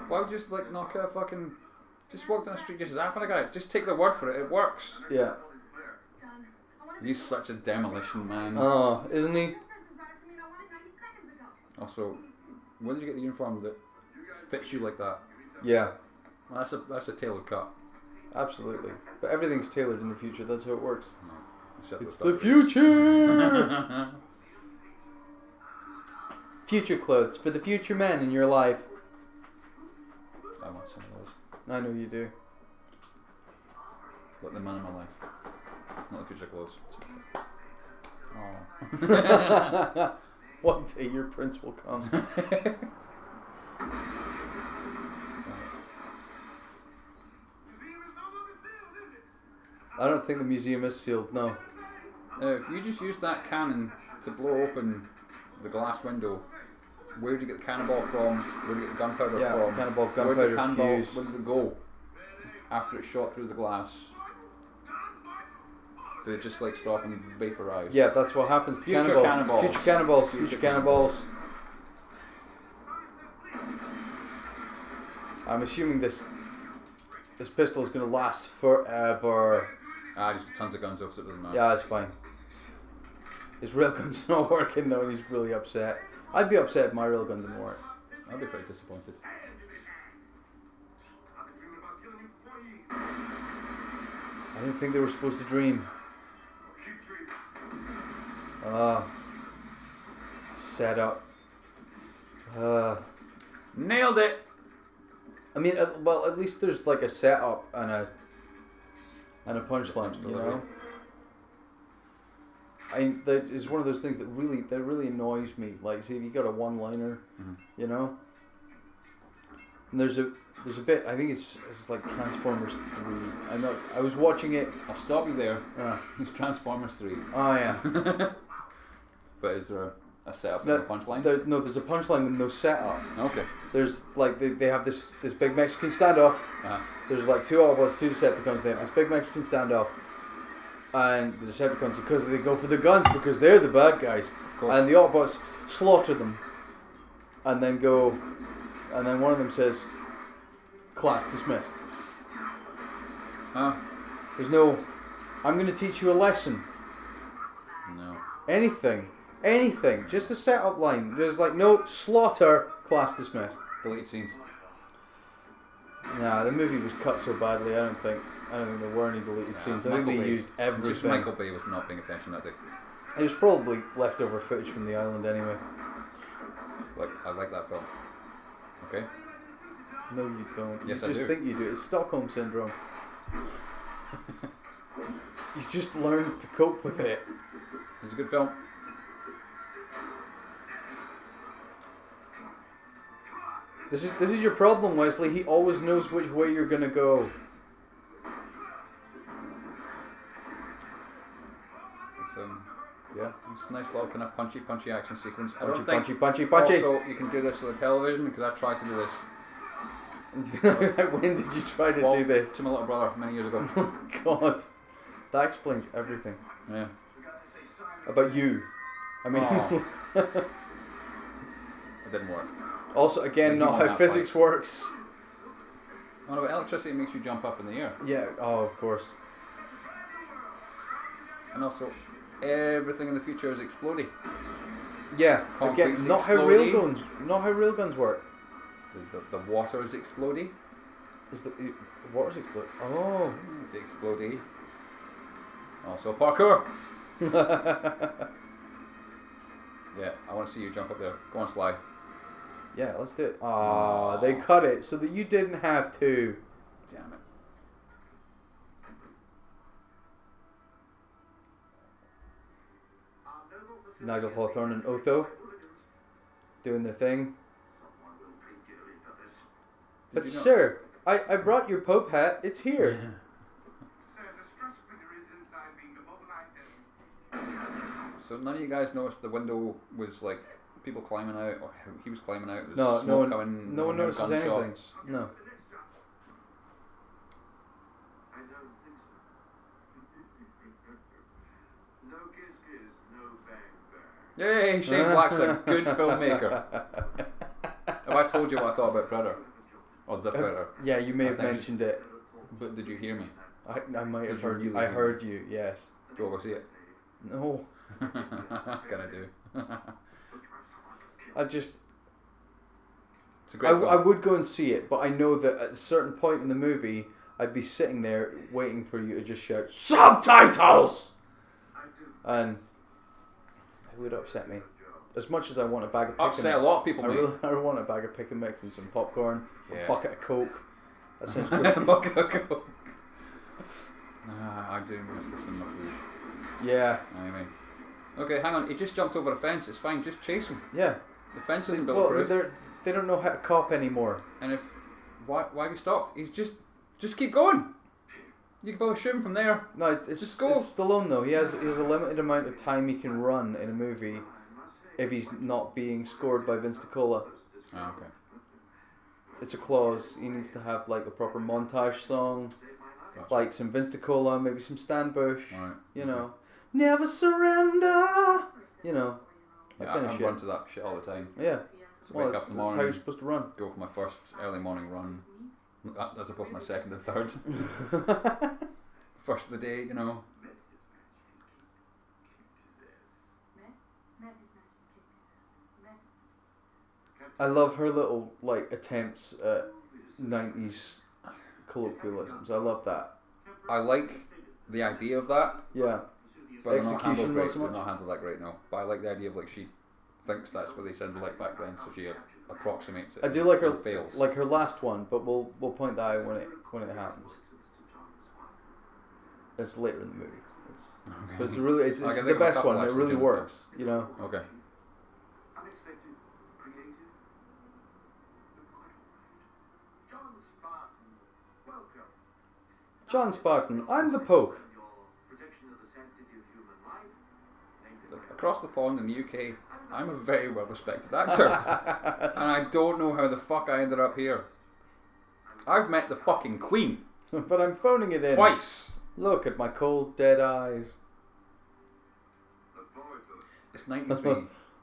Why would you just like knock out a fucking... Just walk down the street, just zap at a guy. Just take the word for it, it works. Yeah. Done. I wanted He's such a demolition man. Oh, isn't he? to back to me and I wanted 90 seconds ago. Also, where did you get the uniform that fits you like that? Yeah, Well, that's a tailored cut. absolutely. But everything's tailored in the future. That's how it works. No, except It's that the that future. Future clothes for the future men in your life. I want some of those. I know you do. Like the man in my life. Not the future clothes. Oh. One day your prince will come. I don't think the museum is sealed, no. If you just use that cannon to blow open the glass window, where did you get the cannonball from? Where did you get the gunpowder Yeah, from? cannonball, Where did the gunpowder, cannonball, fuse. where did it go? After it shot through the glass, did it just like stop and vaporize? Yeah, that's what happens to Future cannonballs. Future cannonballs. Future Future cannonballs. I'm assuming this pistol is going to last forever. Just tons of guns off, so it doesn't matter. Yeah, it's fine. His railgun's not working though, and he's really upset. I'd be upset if my railgun didn't work. I'd be pretty disappointed. I didn't think they were supposed to dream. Set up. Nailed it! I mean, well, at least there's like a setup and a punchline, you know. That is one of those things that really annoys me. Like, see, if you got a one-liner, you know, and there's a bit. I think it's like Transformers 3. I know. I was watching it. I'll stop you there. It's Transformers 3. Oh yeah. But is there a setup and a punchline? There's a punchline with no setup. Okay. There's like they have this big Mexican standoff. There's like 2 Autobots, 2 Decepticons. They have this big Mexican standoff, and the Decepticons, because they go for the guns because they're the bad guys, and the Autobots slaughter them, and then one of them says, "Class dismissed." There's no, "I'm going to teach you a lesson." No. Anything, just a setup line. There's like no slaughter, class dismissed. Deleted scenes. Nah, the movie was cut so badly. I don't think there were any deleted scenes. I think they used everything. Just Michael Bay was not paying attention that day. It was probably leftover footage from the island anyway. I like that film. Okay. No, you don't. Yes, you I just do. think you do. It's Stockholm syndrome. You just learn to cope with it. It's a good film. This is your problem, Wesley. He always knows which way you're gonna go. It's a nice little kind of punchy action sequence. Punchy. Also, you can do this with the television because I tried to do this. When did you try to do this? To my little brother many years ago. Oh God, that explains everything. Yeah. About you. I mean, It didn't work. Also, again, not how physics works. Oh no, but electricity makes you jump up in the air. Yeah. Oh, of course. And also, everything in the future is exploding. Yeah. Concrete's Again, not how railguns work. The water is exploding. Is the water's exploding? Oh. It's exploding. Also parkour. Yeah, I want to see you jump up there. Go on, Sly. Yeah, let's do it. Ah, they cut it so that you didn't have to. Damn it. Nigel Hawthorne and Otho doing their thing. But sir, I brought your Pope hat. It's here. So none of you guys noticed the window was like people climbing out, or he was climbing out. There was No, smoke coming, no one notices anything. gunshots. No. I don't think so. No kiss, no bang, bang. Yay, Shane Black's a good filmmaker. Have I told you what I thought about Predator? Or The Predator? Yeah, you may I have think mentioned it. But did you hear me? I might have Did you heard you. really I hear heard you. Yes. Do you want to go see it? No. Gonna do. I just. It's a great film. I would go and see it, but I know that at a certain point in the movie, I'd be sitting there waiting for you to just shout subtitles, and it would upset me. As much as I want a bag of pick and Upset a lot of people, mate. I want a bag of pick and mix and some popcorn, Yeah. a bucket of Coke. That sounds good. A bucket of Coke. I do miss the cinema food. Yeah. Anyway. Okay, hang on. He just jumped over a fence. It's fine. Just chase him. Yeah. The fence isn't Well, bulletproof. they don't know how to cop anymore. And if why have you stopped? He's just keep going. You can probably shoot him from there. No, it's Just go. It's Stallone though. He has a limited amount of time he can run in a movie if he's not being scored by Vince DiCola. Oh, okay. It's a clause. He needs to have like a proper montage song, Gotcha. like some Vince DiCola, maybe some Stan Bush. Right. You know, never surrender. You know, that Yeah, kind I of run shit. to that shit all the time. Yeah. So Well, wake up that's in the how you're morning, supposed to run. go for my first early morning run, as opposed to my second and third. First of the day, you know. I love her little like attempts at 90s colloquialisms. I love that. I like the idea of that, Yeah. but they're not handled Execution, great. not so They're much. not handled that great, no. But I like the idea of like she thinks that's what they sounded like back then, so she approximates it. I do like her and fails. like her last one, but we'll point that out when it happens. It's later in the movie. Okay. But it's really it's I can the think of a best couple one. It actually really doing works. You know. Okay. Unexpected, creative, John Spartan, welcome. John Spartan, I'm the Pope. Your protection of the sanctity of human life. Look, across the pond in the UK, I'm a very well respected actor. And I don't know how the fuck I ended up here. I've met the fucking Queen. But I'm phoning it in. Twice. Look at my cold, dead eyes. It's 93.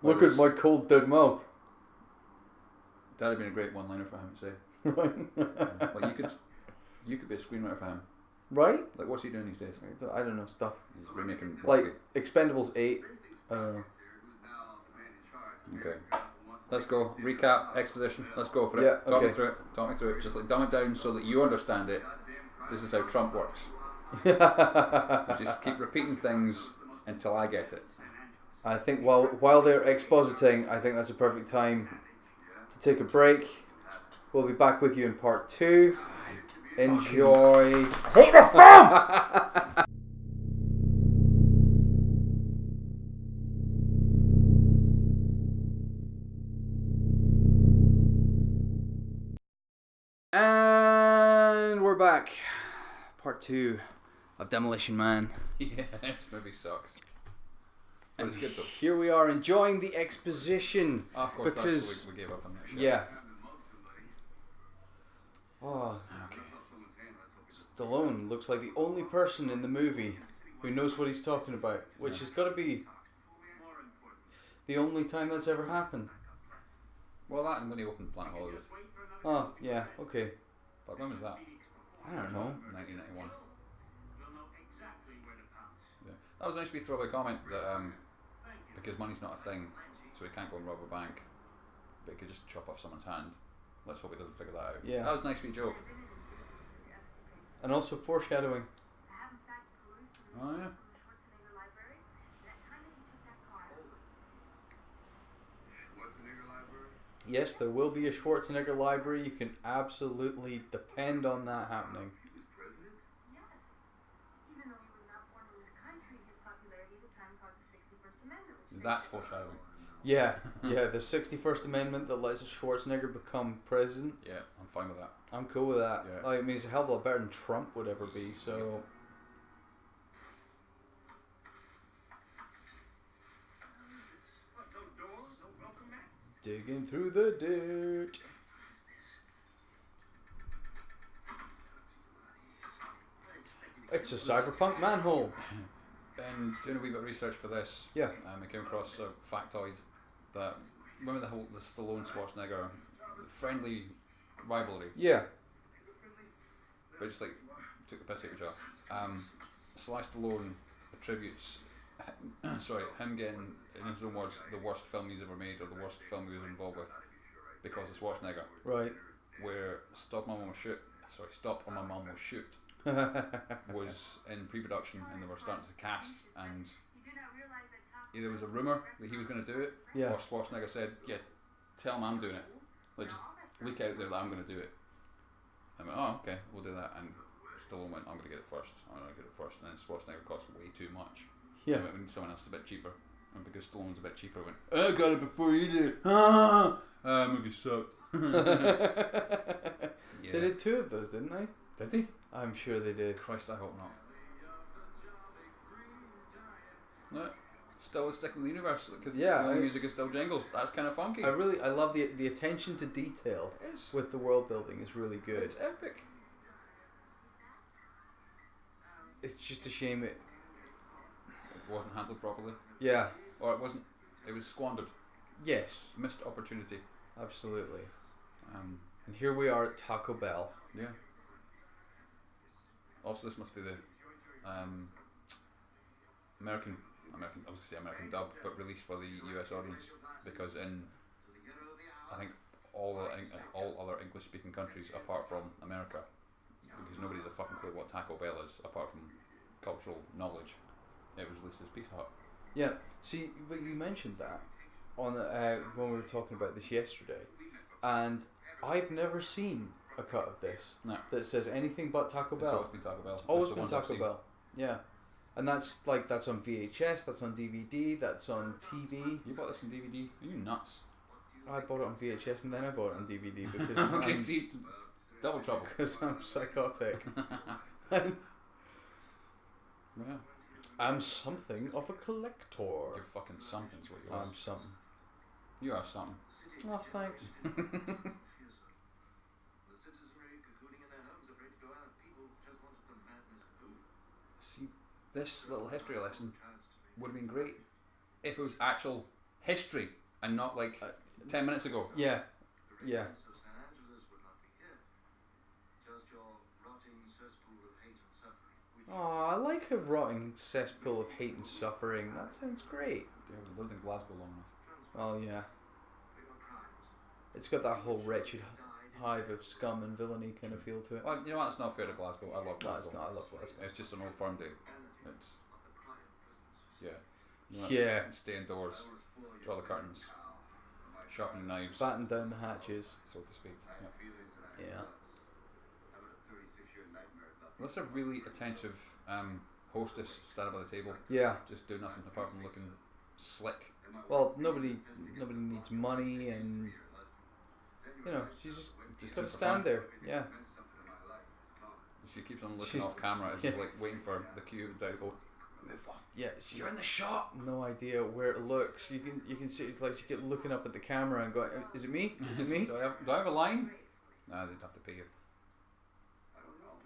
Look at my cold, dead mouth. That'd have been a great one-liner for him to say. Right. Like you could be a screenwriter for him. Right? Like what's he doing these days? I don't know, stuff. He's remaking Like Rocky. Expendables 8. I don't know. Okay. Let's go. Recap, exposition. Let's go for it. Yeah, Talk me okay. through it. Talk me through it. Just like dumb it down so that you understand it. This is how Trump works. Just keep repeating things until I get it. I think while they're expositing, I think that's a perfect time to take a break. We'll be back with you in part 2. Enjoy. I hate this film! And we're back. Part 2 of Demolition Man. Yeah, this movie sucks. But it's good though. Here we are enjoying the exposition. Oh, of course, because that's what we gave up on that shit. yeah. Oh, Okay. Stallone looks like the only person in the movie who knows what he's talking about, which has got to be the only time that's ever happened. Well, that and when he opened Planet Hollywood. Oh, yeah, okay. But when was that? I don't know. 1991. You'll know exactly where to pounce. Yeah. That was a nice wee throwaway comment that because money's not a thing, so he can't go and rob a bank, but he could just chop off someone's hand. Let's hope he doesn't figure that out. Yeah. That was a nice wee joke. And also foreshadowing. Oh yeah. Yes, there will be a Schwarzenegger library. You can absolutely depend on that happening. Yes. Even though he was not born in this country, his popularity at the time caused the 61st Amendment. which That's makes- foreshadowing. Yeah, yeah, the 61st Amendment that lets Schwarzenegger become president. Yeah, I'm fine with that. I'm cool with that. Yeah. I mean, he's a hell of a lot better than Trump would ever be, so... What, no door? No welcome mat? Digging through the dirt. It's a cyberpunk manhole. And doing a wee bit of research for this, Yeah. I came across a factoid that remember the Stallone Schwarzenegger friendly rivalry, Yeah. but just like took the piss out of each other. Sly Stallone attributes him getting, in his own words, the worst film he's ever made or the worst film he was involved with because of Schwarzenegger, Right. where Stop or My Mom Will Shoot was in pre-production and they were starting to cast, and You do not realize that top either was a rumour that he was going to do it, Yeah. or Schwarzenegger said, yeah, tell him I'm doing it. Like, just leak out there that I'm going to do it. I went, oh, okay, we'll do that. And Stallone went, I'm going to get it first. I'm going to get it first. And then Schwarzenegger cost way too much. Yeah. I went, we need someone else a bit cheaper. And because Stallone's a bit cheaper, I went, I got it before you did. Movie sucked. Yeah. They did 2 of those, didn't they? Did they? I'm sure they did. Christ, I hope not. No, still sticking in the universe because Yeah, the music is still jingles. That's kind of funky. I love the attention to detail It is. with the world building is really good. It's epic. It's just a shame it. It wasn't handled properly, Yeah. or it wasn't. It was squandered. Yes. Missed opportunity. Absolutely. Um, And here we are at Taco Bell. yeah. Also, this must be the American. I was going to say American dub, but released for the US audience because I think all other English-speaking countries apart from America, because nobody's a fucking clue what Taco Bell is apart from cultural knowledge. It was released as Pizza Hut. Yeah. See, but you mentioned that on when we were talking about this yesterday, and I've never seen a cut of this No. that says anything but Taco It's Bell. always been Taco Bell. It's always That's the been ones I've Taco seen. Bell. Yeah. And that's on VHS, that's on DVD, that's on TV. You bought this on DVD? Are you nuts? I bought it on VHS and then I bought it on DVD because Okay, see, double trouble. because I'm psychotic. Yeah. I'm something of a collector. You're fucking something's what you are. I'm something. You are something. Oh, thanks. The citizenry cocooning in their homes, afraid to go out. People just wanted the madness of food. See, this little history lesson would have been great if it was actual history and not like 10 minutes ago. Yeah. Yeah. The residents of San Angeles would not be here. Just your rotting cesspool of hate and suffering. Which Oh, I like a rotting cesspool of hate and suffering. That sounds great. Yeah, we lived in Glasgow long enough. Oh yeah. for your crimes. It's got that whole wretched hive of scum and villainy kind of feel to it. Well, you know what? It's not fair to Glasgow. I love Glasgow. No, it's not. I love Glasgow. It's just an old firm day. It's Of the crime prisons. yeah. You know, Yeah. Stay indoors, draw the curtains, sharpen knives, Batten down the hatches. so to speak. Yeah. Yeah. That's a really attentive hostess standing by the table, Yeah. just doing nothing apart from looking slick. Well, nobody needs money, and you know, she's just Just got doing to it for stand fun. there. Yeah. She keeps on looking She's- off camera as yeah. she's like waiting for the cue to go. Move on. Yeah. She's You're in the shot. no idea where to look. You can see it's like she kept looking up at the camera and going, "Is it me? Is it me?" do I have a line? Nah, they'd have to pay you. I don't know.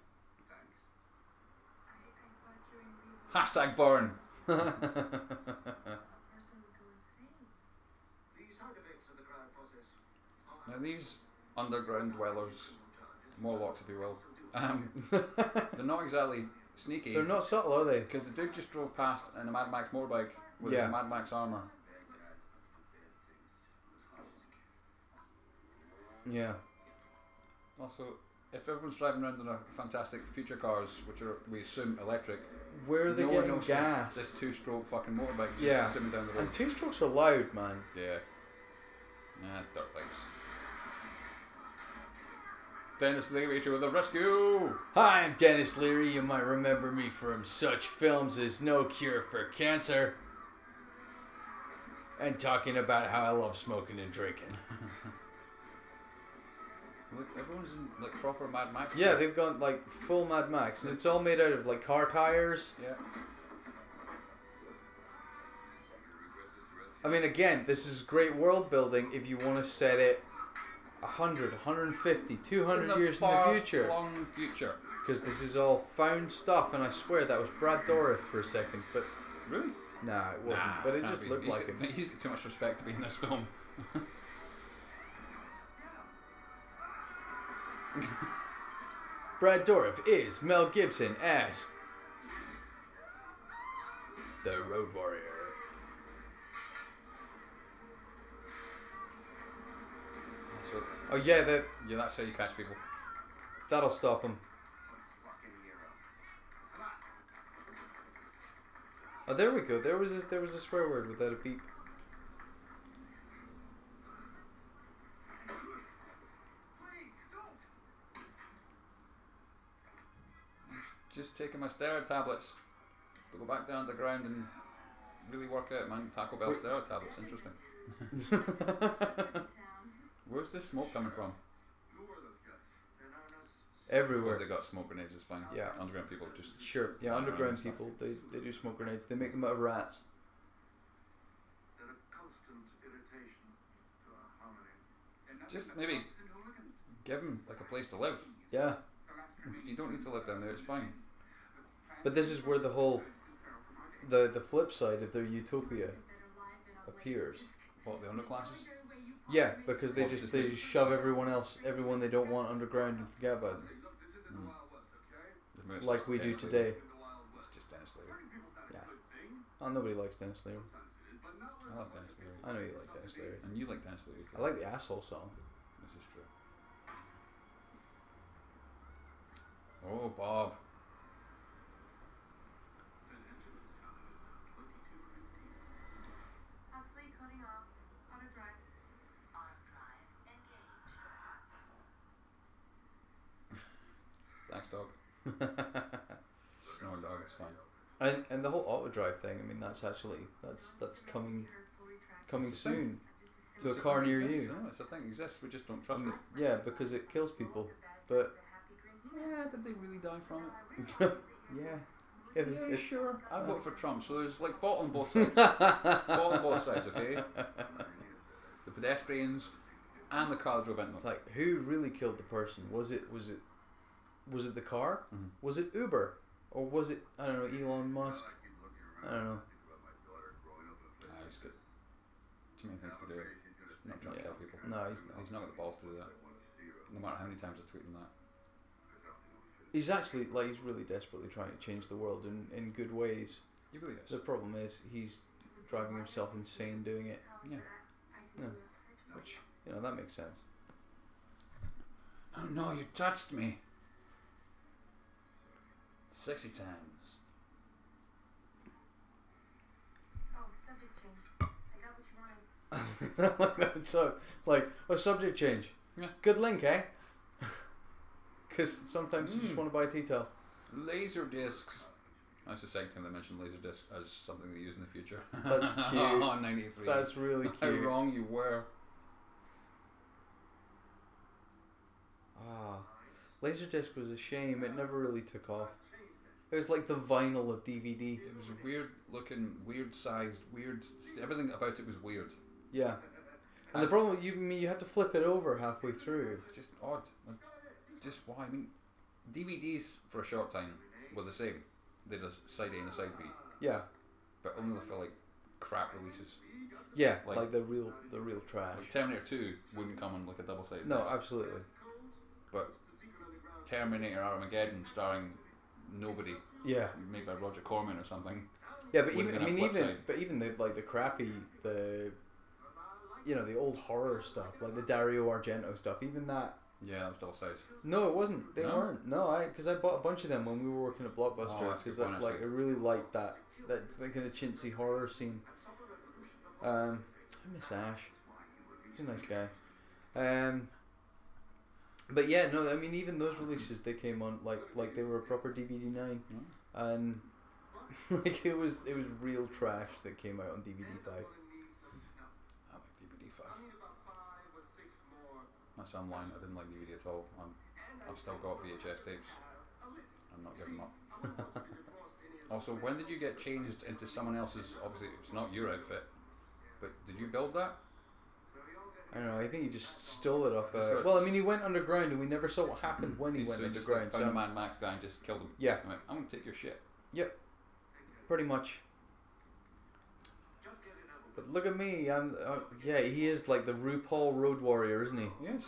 Thanks. I thought Hashtag during burn. a person would go insane. The side effects of the crime process are Now these underground dwellers, Morlocks if you will, they're not exactly sneaky. They're not subtle, are they? Because the dude just drove past in a Mad Max motorbike with Yeah. Mad Max armor. Yeah. Also, if everyone's driving around in their fantastic future cars, which are, we assume, electric, Where are they no one getting knows gas? this two-stroke fucking motorbike just Yeah. zooming down the road. And two strokes are loud, man. Yeah. Yeah, dirt bikes. Denis Leary to the rescue! Hi, I'm Denis Leary. You might remember me from such films as No Cure for Cancer and talking about how I love smoking and drinking. Look, everyone's in like proper Mad Max. Yeah, gear. they've got like full Mad Max, and it's all made out of like car tires. Yeah. I mean, again, this is great world building if you want to set it 100, 150, 200 years in the future. Long future. Because this is all found stuff, and I swear that was Brad Dourif for a second, but Really? nah, it wasn't. Nah, but it can't just be. looked He's like got, him. He's got too much respect to be in this film. Brad Dourif is Mel Gibson as the Road Warrior. So, Oh yeah, that yeah, that's how you catch people. that'll stop him. fucking hero. Oh, there we go. There was a swear word without a beep. Please, don't! Just taking my steroid tablets to go back down underground and really work out, man. Taco Bell steroid tablets, interesting. Where's this smoke coming from? Who are those guys? They're known as Everywhere. Suppose they got smoke grenades, it's fine. Yeah. Underground people just. Sure. Yeah, Around underground and stuff. people, they do smoke grenades. They make them out of rats. they're a constant irritation to our harmony. Just maybe give them like a place to live. Yeah. You don't need to live down there, it's fine. But this is where the whole the flip side of their utopia appears. What, the underclasses? Yeah, because they just shove everyone they don't want underground and forget about them. It's Like just we do Dennis Leary. today. It's just Dennis Leary. Yeah. Oh, nobody likes Denis Leary. I love Dennis Leary. I know you like Denis Leary. And you like Dennis Leary too. I like the asshole song. This is true. Oh, Bob. Huxley cutting off. Auto drive. Auto drive. Engage. Thanks, dog. Snore dog, it's fine. And the whole auto drive thing. I mean, that's coming It's a soon to a It's car thing near exists. you. No, it's a thing that exists, we just don't trust it. Yeah, because it kills people. But Yeah, did they really die from it? yeah, Yeah, sure. I vote for Trump, so there's like fault on both sides. Fault on both sides, okay? the pedestrians, and the car that drove into It's them. like, who really killed the person? Was it the car? Mhm. Was it Uber? Or was it, I don't know, Elon Musk? I don't know. He's got too many things to do. He's not trying to kill people. No, he's not. He's not got the balls to do that. No matter how many times I tweet him that. He's actually, like, he's really desperately trying to change the world in good ways. He really is. The problem is, he's driving himself insane doing it. Yeah. Yeah. Which, you know, that makes sense. Oh no, you touched me. 60 times. Oh, subject change. I got what you wanted. So, like, subject change. Yeah. Good link, eh? Because sometimes you just want to buy a tea towel. Laser discs. That's the second time they mentioned laser discs as something they use in the future. That's cute. Oh, 93. That's really How cute. wrong you were. Ah, Laserdisc was a shame. It never really took off. It was like the vinyl of DVD. It was weird looking, weird sized, weird. Everything about it was weird. Yeah. And the problem, you had to flip it over halfway through. It's just odd. Like, just why? I mean, DVDs for a short time were the same. They had a side A and a side B, Yeah. but only for like crap releases. Yeah, Like- like the real trash. Like Terminator 2 wouldn't come on like a double sided. No, absolutely. But Terminator Armageddon starring nobody, Yeah. made by Roger Corman or something. Yeah, but Would've even been a flip side. even the crappy the old horror stuff, like the Dario Argento stuff, even that. Yeah, that was double sided. No, it wasn't. They No? weren't. No, because I bought a bunch of them when we were working at Blockbuster Oh, that's a because good point, like I actually. really liked that kind of chintzy horror scene. I miss Ash. He's a nice guy. But yeah, no, I mean even those releases they came on like they were a proper DVD 9, and like it was real trash that came out on DVD 5. I like DVD 5. That's online. I didn't like DVD at all. I've still got VHS tapes. I'm not giving them up. Also, when did you get changed into someone else's? Obviously, it's not your outfit, but did you build that? I don't know. I think he just stole it off. So Well, I it's- mean, he went underground, and we never saw what happened when he went So you just underground. like, found a So Mad Max guy and just killed him. yeah, I went, I'm gonna take your shit. pretty much. But look at me. I'm. Yeah, he is like the RuPaul Road Warrior, isn't he? Yes.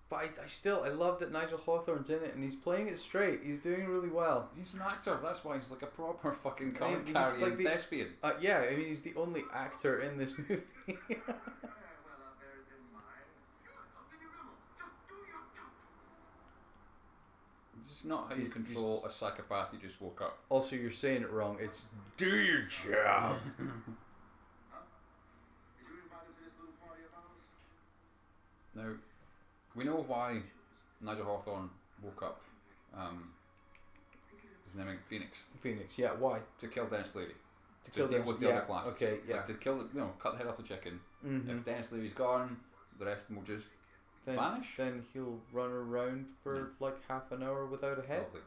But I love that Nigel Hawthorne's in it, and he's playing it straight. He's doing really well. He's an actor. That's why he's like a proper fucking I car mean, he's carrying like the- thespian. Yeah, I mean he's the only actor in this movie. This is not how you He's- control a psychopath you just woke up. Also, you're saying it wrong. It's do your job. Now, we know why Nigel Hawthorne woke up. His name is Phoenix. Phoenix. Yeah. Why? To kill Denis Leary. To kill deal Dennis- with the yeah, other classes. okay, yeah. Like, to kill, cut the head off the chicken. Mm-hmm. If Denis Leary's gone, the rest of them will just vanish. Then he'll run around for like half an hour without a head. Probably.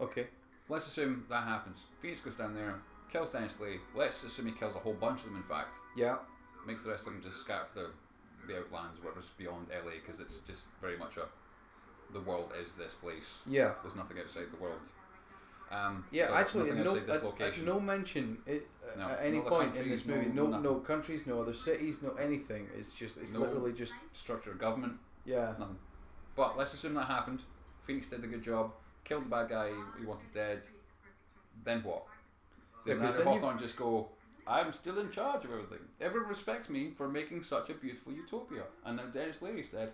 Okay. Let's assume that happens. Phoenix goes down there, kills Denis Leary. Let's assume he kills a whole bunch of them, in fact. Yeah. Makes the rest of them just scatter for the outlands, whatever's beyond LA, because it's just very much the world is this place. Yeah. There's nothing outside the world. Yeah, so actually, nothing no, outside this location. no mention No, at any no other point in this countries, movie. no No nothing. countries, no other cities, no anything. It's No. literally just Structure of government, yeah. nothing. But let's assume that happened. Phoenix did a good job, killed the bad guy he wanted dead. Then what? Yeah, Did 'cause Nigel then you- Hawthorne just go, I'm still in charge of everything. Everyone respects me for making such a beautiful utopia. And now Denis Leary's dead.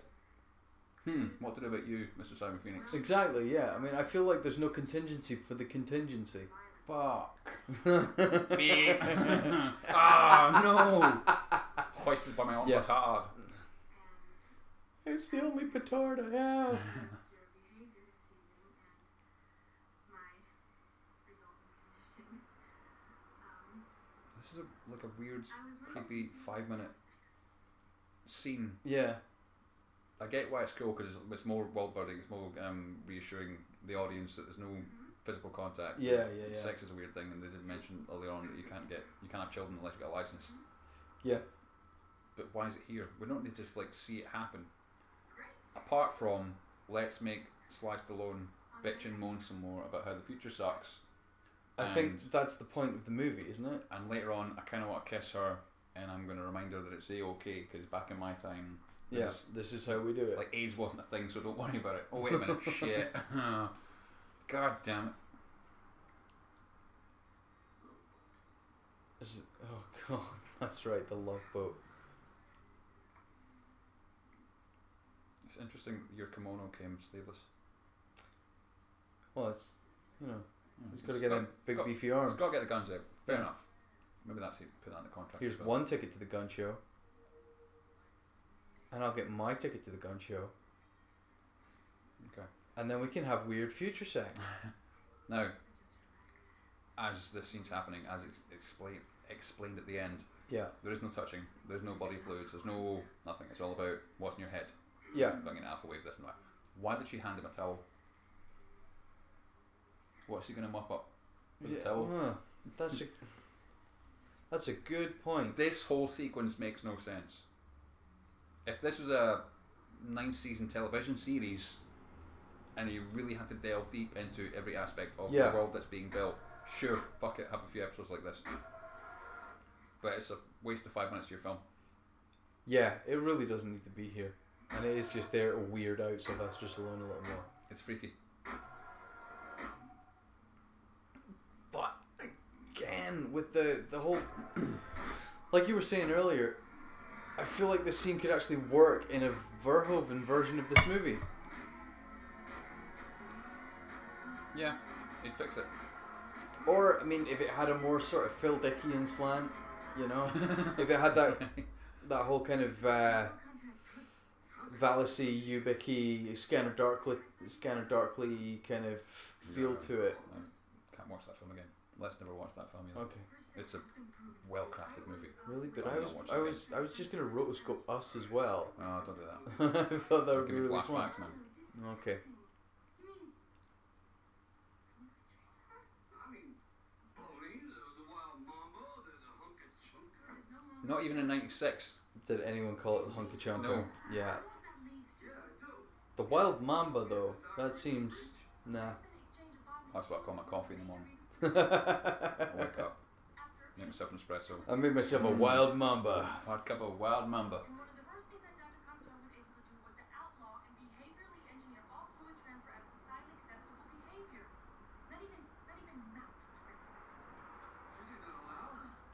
What to do about you, Mr. Simon Phoenix? Exactly. Yeah. I mean, I feel like there's no contingency for the contingency. Fuck. Me. Ah, no. Hoisted by my own Yeah. petard. It's the only petard I have. This is like a weird, creepy 5-minute scene. Yeah. I get why it's cool because it's more world building, it's more reassuring the audience that there's no physical contact. Yeah. Sex is a weird thing, and they did mention earlier on that you can't have children unless you got a license. Yeah. But why is it here? We don't need to just like see it happen. Apart from let's make Sly Stallone bitch and moan some more about how the future sucks. I think that's the point of the movie, isn't it? And later on, I kind of want to kiss her, and I'm going to remind her that it's A-OK, because back in my time, this is how we do it. Like AIDS wasn't a thing, so don't worry about it. Oh wait a minute, shit. God damn it. Oh god, that's right, the Love Boat. It's interesting that your kimono came sleeveless. Well, it's, he's got to get them big beefy arms. He's got to get the guns out. Fair enough. Maybe that's it. Put that in the contract. Here's one ticket to the gun show. And I'll get my ticket to the gun show. Okay. And then we can have weird future sex. Now, as this scene's happening, as explained at the end, there is no touching, there's no body fluids, there's no nothing. It's all about what's in your head. Yeah. Bringing alpha wave, this and that. Why did she hand him a towel? What's he going to mop up with a towel? That's a good point. This whole sequence makes no sense. If this was a 9-season television series and you really had to delve deep into every aspect of the world that's being built, sure, fuck it, have a few episodes like this. But it's a waste of 5 minutes of your film. Yeah, it really doesn't need to be here. And it is just there to weird out Sylvester Stallone a little more. It's freaky. But again, with the whole, like you were saying earlier, I feel like this scene could actually work in a Verhoeven version of this movie. Yeah, it'd fix it. Or, I mean, if it had a more sort of Phil Dickian slant, if it had that whole kind of Vallacy, Ubicki, Scanner Darkly kind of feel to it. I can't watch that film again. Let's never watch that film either. Okay. It's a well-crafted movie. Really? But I was just gonna rotoscope us as well. Oh, don't do that. I thought that would be Give me really flashbacks, fun. man. Okay. Not even in '96. Did anyone call it the Hunky Chunker? No. Yeah. The Wild Mamba, though, that seems nah. That's what I call my coffee in the morning. I wake up, make myself an espresso. I made myself a Wild Mamba. Hard cup of wild mamba. And one of the first things that Dr. Concho was able to do was to outlaw and behaviorally engineer all fluid transfer as socially acceptable behavior. Not even mouth transfers.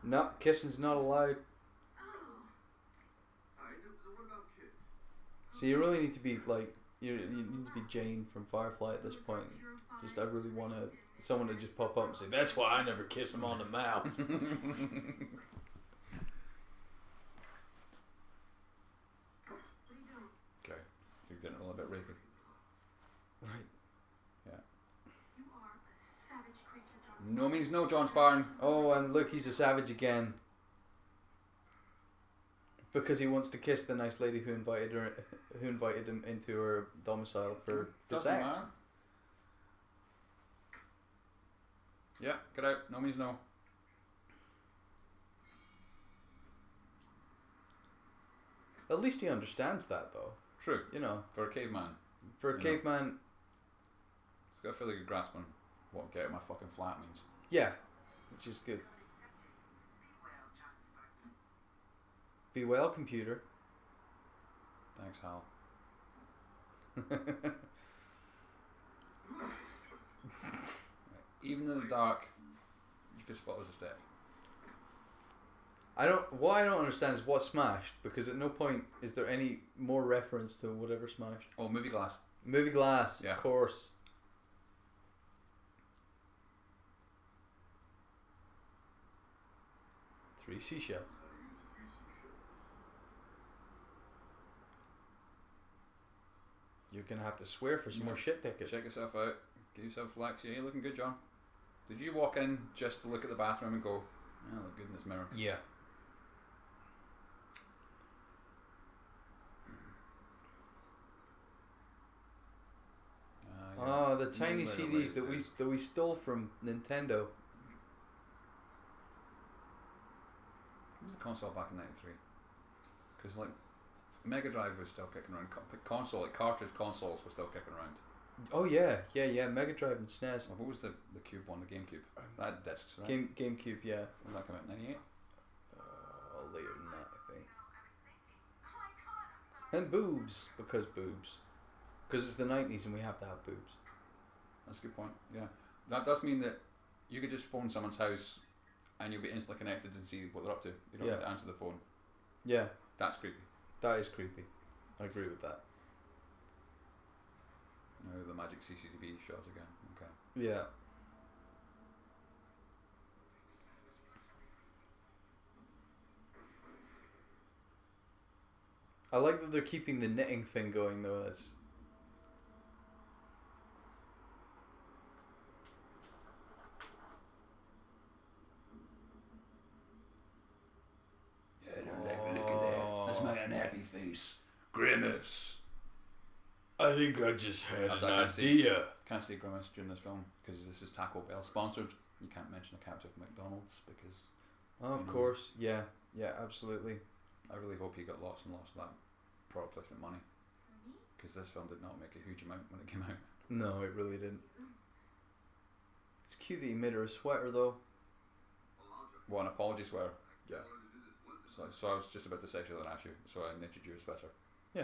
No, kissing's not allowed. So you really need to be like, you need to be Jane from Firefly at this point. Just I really want someone to just pop up and say, that's why I never kiss him on the mouth. Okay, you're getting a little bit rapey. Right. Yeah. You are a savage creature, John. No means no, John Spartan. Oh, and look, he's a savage again. Because he wants to kiss the nice lady who invited him into her domicile for Doesn't sex. matter. Yeah, get out. No means no. At least he understands that, though. True. For a caveman. For a caveman, He's got a fairly good grasp on what get out of my fucking flat means. yeah, which is good. Be well, computer. Thanks, Hal. Even in the dark, you can spot us a step. What I don't understand is what smashed, because at no point is there any more reference to whatever smashed. Oh, movie glass. Movie glass, Yeah. of course. Three seashells. You're gonna have to swear for some more shit tickets. Check yourself out. Get yourself flax. Yeah, you're looking good, John. Did you walk in just to look at the bathroom and go, "Yeah, I look good in this mirror"? Yeah. Oh, the tiny Literally CDs that is. we stole from Nintendo. What was the console back in '93? Because like Mega Drive was still kicking around. Console, like cartridge consoles, were still kicking around. Oh yeah, Mega Drive and SNES. What was the Cube one? The GameCube. That had discs, right? GameCube, yeah. When did that come out? '98. Later than that, I think. And boobs, because it's the 90s and we have to have boobs. That's a good point. Yeah, that does mean that you could just phone someone's house and you'll be instantly connected and see what they're up to. You don't have to answer the phone. Yeah. That's creepy. That is creepy. I agree with that. No, the magic CCTV shows again. Okay. Yeah. I like that they're keeping the knitting thing going though. That's Look at that. That's my unhappy face. Grimace. I think I just had As an I can see. idea. Can't say Grimace during this film because this is Taco Bell sponsored. You can't mention a character from McDonald's because. Oh, of course, yeah, absolutely. I really hope he got lots and lots of that product placement money because this film did not make a huge amount when it came out. No, it really didn't. It's cute that he made her a sweater though. What, an apology sweater? Yeah. So I was just about to sexually harass you, so I knitted you a sweater. Yeah.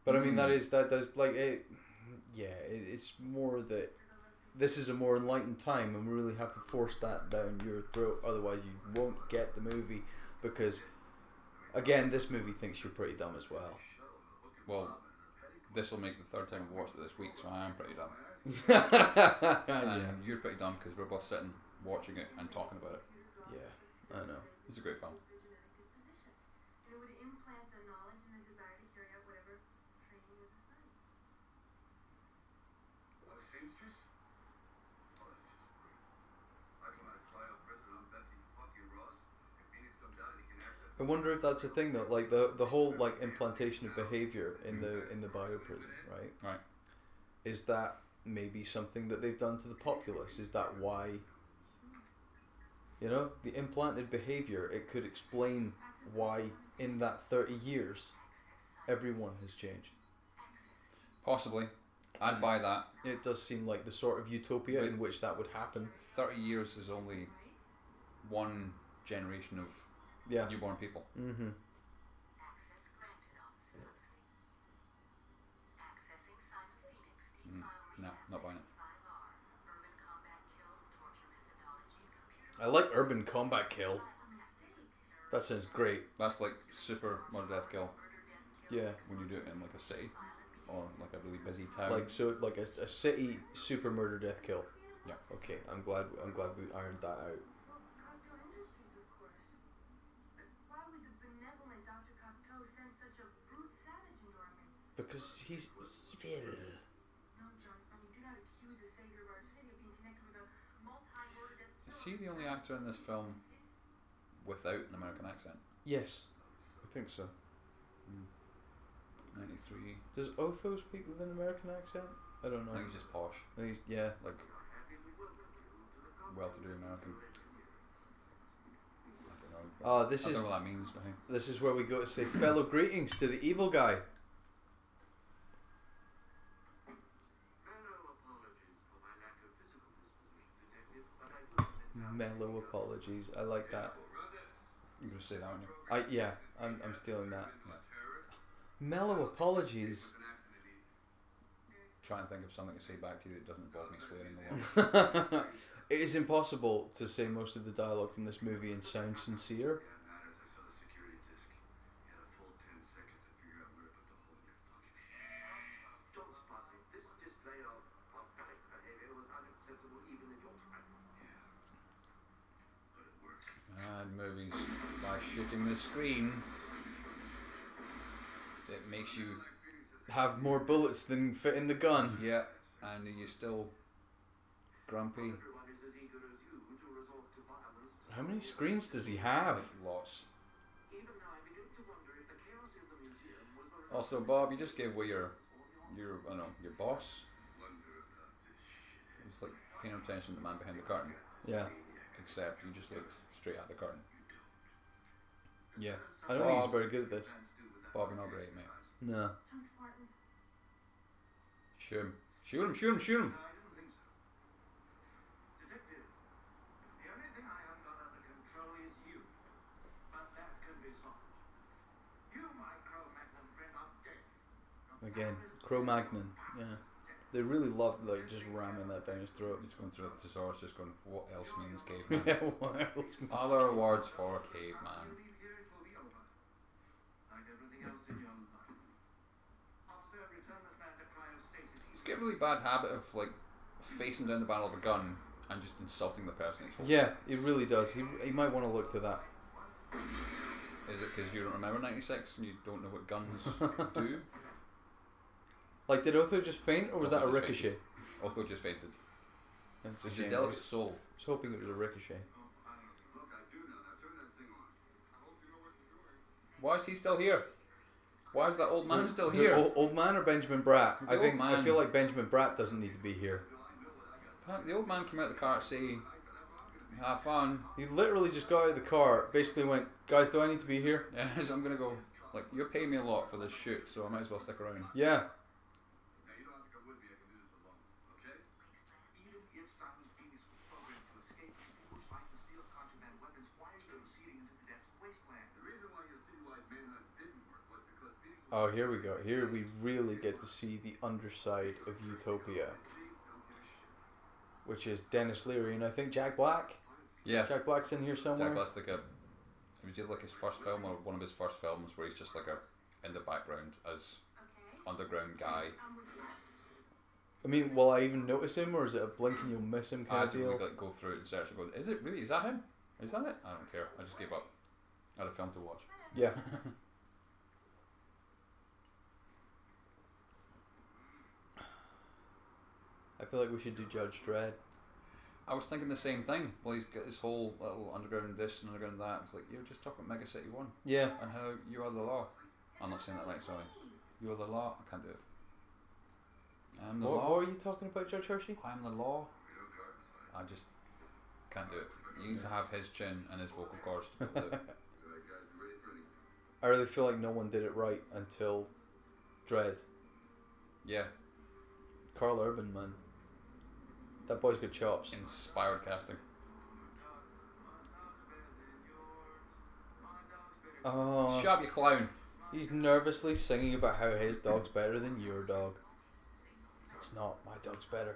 But I mean, that does like it. Yeah, it's more that this is a more enlightened time, and we really have to force that down your throat. Otherwise, you won't get the movie because, again, this movie thinks you're pretty dumb as well. Well, this will make the third time I've watched it this week, so I am pretty dumb. Yeah. And you're pretty dumb because we're both sitting watching it and talking about it. Yeah, I know. It's a great film. It would implant the knowledge and the desire to carry out whatever training was assigned. What, a seamstress? Oh, that's just great. I can fly up President on Betsy fucking Ross. If Phoenix comes out, he can access. I wonder if that's a thing though, like the whole like implantation of behavior in the bioprison, right? Right. Is that maybe something that they've done to the populace? Is that why? You know, the implanted behavior, it could explain why in that 30 years everyone has changed. Possibly. I'd buy that. It does seem like the sort of utopia in which that would happen. 30 years is only one generation of newborn people. Mm-hmm. Access granted, Officer Huxley. Accessing Simon Phoenix. No, not buying it. Urban combat kill, torture methodology, computer. I like urban combat kill. That sounds great. That's like super murder death kill Yeah. when you do it in like a city or like a really busy town. Like a city super murder death kill. Yeah. Okay, I'm glad we ironed that out. Cocteau Industries, of course. But why would the benevolent Dr. Cocteau send such a brute savage into our midst? Because he's evil. No, Jon Snow, you do not accuse the savior of our city of being connected with a multi-murder death Is he the only actor in this film without an American accent? Yes, I think so. 93. Does Otho speak with an American accent? I don't know. I think he's just posh. Yeah. Like, well-to-do American. I don't know. Oh, this I is don't know what that means, but hey. this is where we go to say fellow greetings to the evil guy. Mellow apologies. I like that. You're going to say that, aren't you? I'm stealing that. Yeah. Mellow apologies. Try and think of something to say back to you that doesn't involve me swearing a lot. It is impossible to say most of the dialogue from this movie and sound sincere. And movies, by shooting the screen, it makes you... Have more bullets than fit in the gun. Yeah, and you're still grumpy. How many screens does he have? Lots. Also, Bob, you just gave away your boss. It's like paying attention to the man behind the curtain. Yeah. Except you just looked straight at the curtain. Yeah. I don't think he's very good at this. Bob, you're not great, mate. No. Shoot him. Shoot him, shoot him, shoot him. I didn't think so. Detective, the only thing I haven't got under control is you. But that can be solved. You, my cro-magnon friend, are dead. Again, cro-magnon. Yeah. They really love like just ramming that down his throat. He's going through the thesaurus, just going, what else means caveman? Yeah, what else? Other words for caveman. I'll leave here, it will be over. Like everything else in your life. Officer, return this man to cryostasis. He's got a really bad habit of like facing down the barrel of a gun and just insulting the person it's holding. Yeah, it really does. He might want to look to that. Is it because you don't remember 96 and you don't know what guns do? Like, did Otho just faint, or was Otho that a just ricochet? fainted. Otho just fainted. That's a It's a shame. I delicate was soul. hoping it was a ricochet. Look, I do know. Now turn that thing on. I hope you know what you're doing. Why is he still here? Why is that old man still The here? Old man or Benjamin Bratt? The I old think I man. feel like Benjamin Bratt doesn't need to be here. The old man came out of the car to say, have fun. He literally just got out of the car, basically went, "Guys, do I need to be here?" Yeah, so I'm going to go, like, you're paying me a lot for this shoot, so I might as well stick around. Yeah. Now you don't have to come with me. I can do this alone. Okay? Even if Simon Phoenix was programmed to escape distinguished light and steal contraband weapons, why are you proceeding into the depths of wasteland? The reason why your citywide manhunt didn't work was because Phoenix was Oh, here we go. Here we really get to see the underside of Utopia, which is Denis Leary and I think Jack Black. Yeah. Jack Black's in here somewhere. Jack Black's like it was either like his first film or one of his first films where he's just like in the background as underground guy. I mean, will I even notice him, or is it a blink and you'll miss him I kind had of to deal? like go through it and search and go, is it really? Is that him? Is that it? I don't care. I just gave up. I had a film to watch. Yeah. I feel like we should do Judge Dredd. I was thinking the same thing. Well, he's got his whole little underground this and underground that. It's like, you're just talking about Mega City 1 Yeah. and how you are the law. I'm not saying that right, sorry. You are the law. I can't do it. I'm the What law. are you talking about, Judge Hershey? I'm the law. I just can't do it. You need to have his chin and his vocal cords to be able to do it. I really feel like no one did it right until Dredd. Yeah. Carl Urban, man. That boy's got chops. Inspired casting. Oh, Shut up, you clown. he's nervously singing about how his dog's better than your dog. It's not. My dog's better.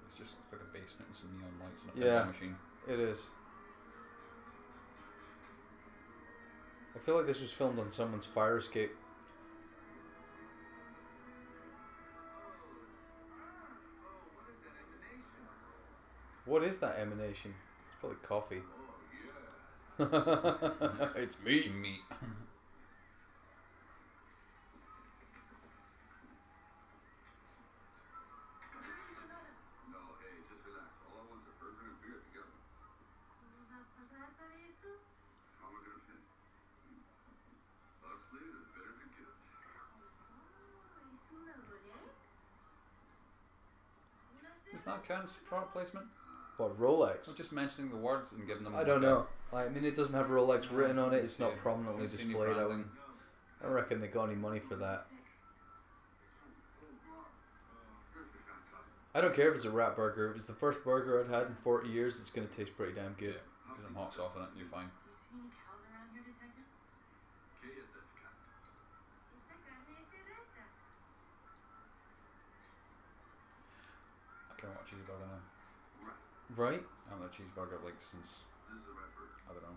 It's just like a basement and some neon lights and a Yeah. pinball machine. It is. I feel like this was filmed on someone's fire escape. What is that emanation? It's probably coffee. It's me. Meat. No, hey, just relax. All I want is a burger and a beer together. How am I gonna pay? Honestly, it's better than good. Does that count as product placement? What, Rolex? Or just mentioning the words and giving them I don't know. I mean, it doesn't have Rolex written on it. It's not Yeah. prominently I've seen the displayed. branding. I don't reckon they got any money for that. I don't care if it's a rat burger. If it's the first burger I'd had in 40 years, it's going to taste pretty damn good. Yeah, because I'm hot sauce in it, you're fine. Do you see any cows around here, Detective? ¿Qué es ese cara? I can't want a cheeseburger now. Right? I haven't had a cheeseburger like since, This is the right burger. I don't know.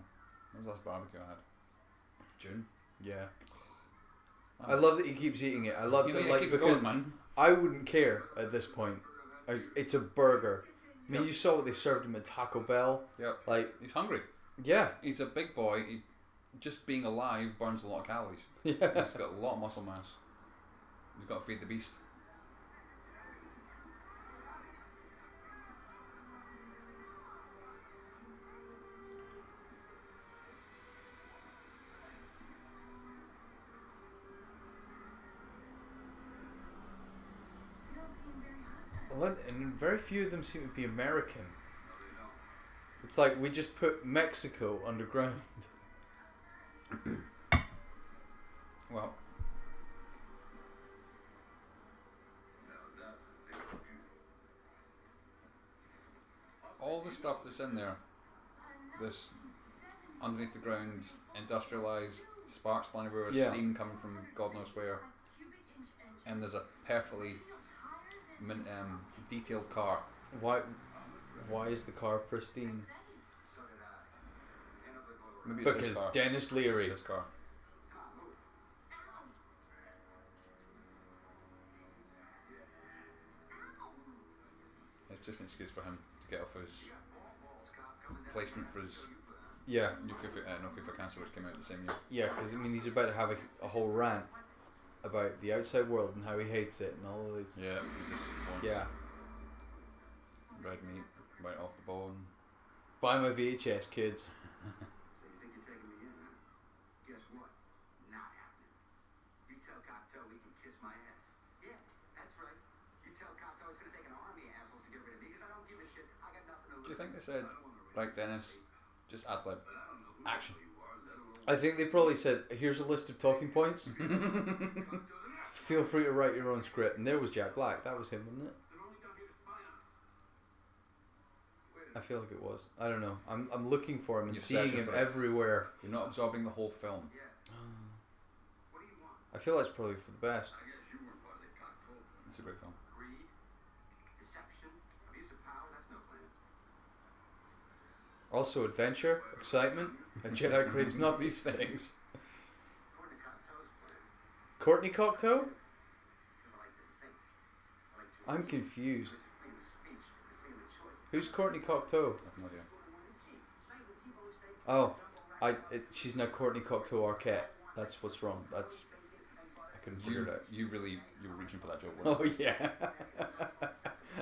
When was the last barbecue I had? June? Yeah. I love that he keeps eating it. I love You that, need to like, keep it because going, man. I wouldn't care at this point. It's a burger. I mean, you saw what they served him at Taco Bell. Yep. Like, He's hungry. yeah. He's a big boy. He, just being alive burns a lot of calories. Yeah. He's got a lot of muscle mass. He's got to feed the beast. very few of them seem to be American. It's like we just put Mexico underground. Well, all the stuff that's in there, this underneath the ground, industrialised, sparks flying everywhere, Yeah. steam coming from God knows where, and there's a perfectly detailed car. Why is the car pristine? Maybe it's his Because car. Denis Leary. It's his car. It's just an excuse for him to get off his placement for his Yeah, nuclear for cancer, which came out the same year. yeah, because I mean he's about to have a whole rant about the outside world and how he hates it and all of this. Yeah, he just wants Yeah, red meat right off the bone. buy my VHS, kids. So you think you're taking me in, huh? Guess what? Not happening. You tell Cocteau he can kiss my ass. Yeah, that's right. You tell Cocteau it's gonna take an army of assholes to get rid of me because I don't give a shit. I got nothing to lose. Do you think they said, right, Dennis, just ad lib, action? I think they probably said, "Here's a list of talking points. Feel free to write your own script." And there was Jack Black. That was him, wasn't it? They're only down here to spy on us. I feel like it was. I don't know. I'm looking for him and You're seeing searching him for it. everywhere. You're not absorbing the whole film. What do you want? I feel that's probably for the best. I guess you weren't part of the Cocteau. It's a great film. Greed, deception, abuse of power, that's no plan. Also, adventure, excitement. A Jedi craves not these things. According to Cocteau's plan, Courtney Cocteau? because I like to think. I like to I'm confused. freedom of speech, freedom of choice. Who's Courtney Cocteau? I have no idea. Oh, she's now Courtney Cocteau Arquette. That's what's wrong. I couldn't figure it out. You were reaching for that joke, weren't Oh yeah.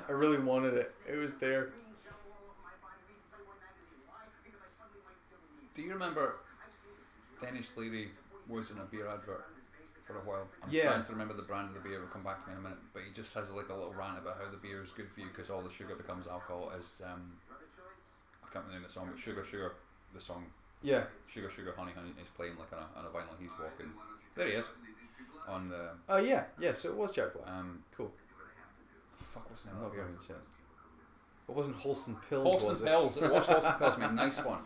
I really wanted it. It was there. Do you remember Denis Leary was in a beer advert for a while? I'm Yeah. trying to remember the brand of the beer. We'll come back to me in a minute. But he just has like a little rant about how the beer is good for you because all the sugar becomes alcohol. As I can't remember the name of the song, but Sugar Sugar, the song Yeah. Sugar Sugar Honey Honey is playing like on a vinyl. He's walking. There he is. On the Oh yeah. Yeah. So it was Jack Black. Cool. fuck what's the I'm name not of the beer? going to say it. It wasn't Holston Pills, Holston was it? Pills. It was Holston Pills. Mate, nice one.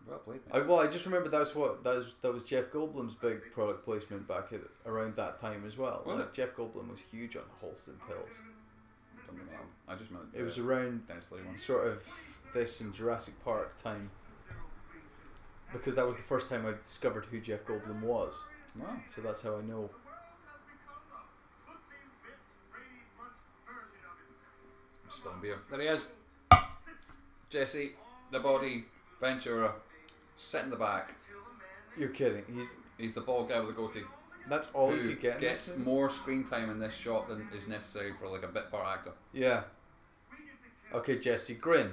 Well played, mate. I just remember that was Jeff Goldblum's big product placement back around that time as well. Was Like, it? Jeff Goldblum was huge on Holston Pills. Don't know that one. I just meant It was around Denis Leary one. sort of this and Jurassic Park time, because that was the first time I discovered who Jeff Goldblum was. Wow. So that's how I know. Spilling beer. There he is. Jesse, the body, Ventura, set in the back. You're kidding. He's the bald guy with the goatee. That's all who you could get. in gets this thing? more screen time in this shot than is necessary for like a bit part actor. Yeah. Okay, Jesse, grin.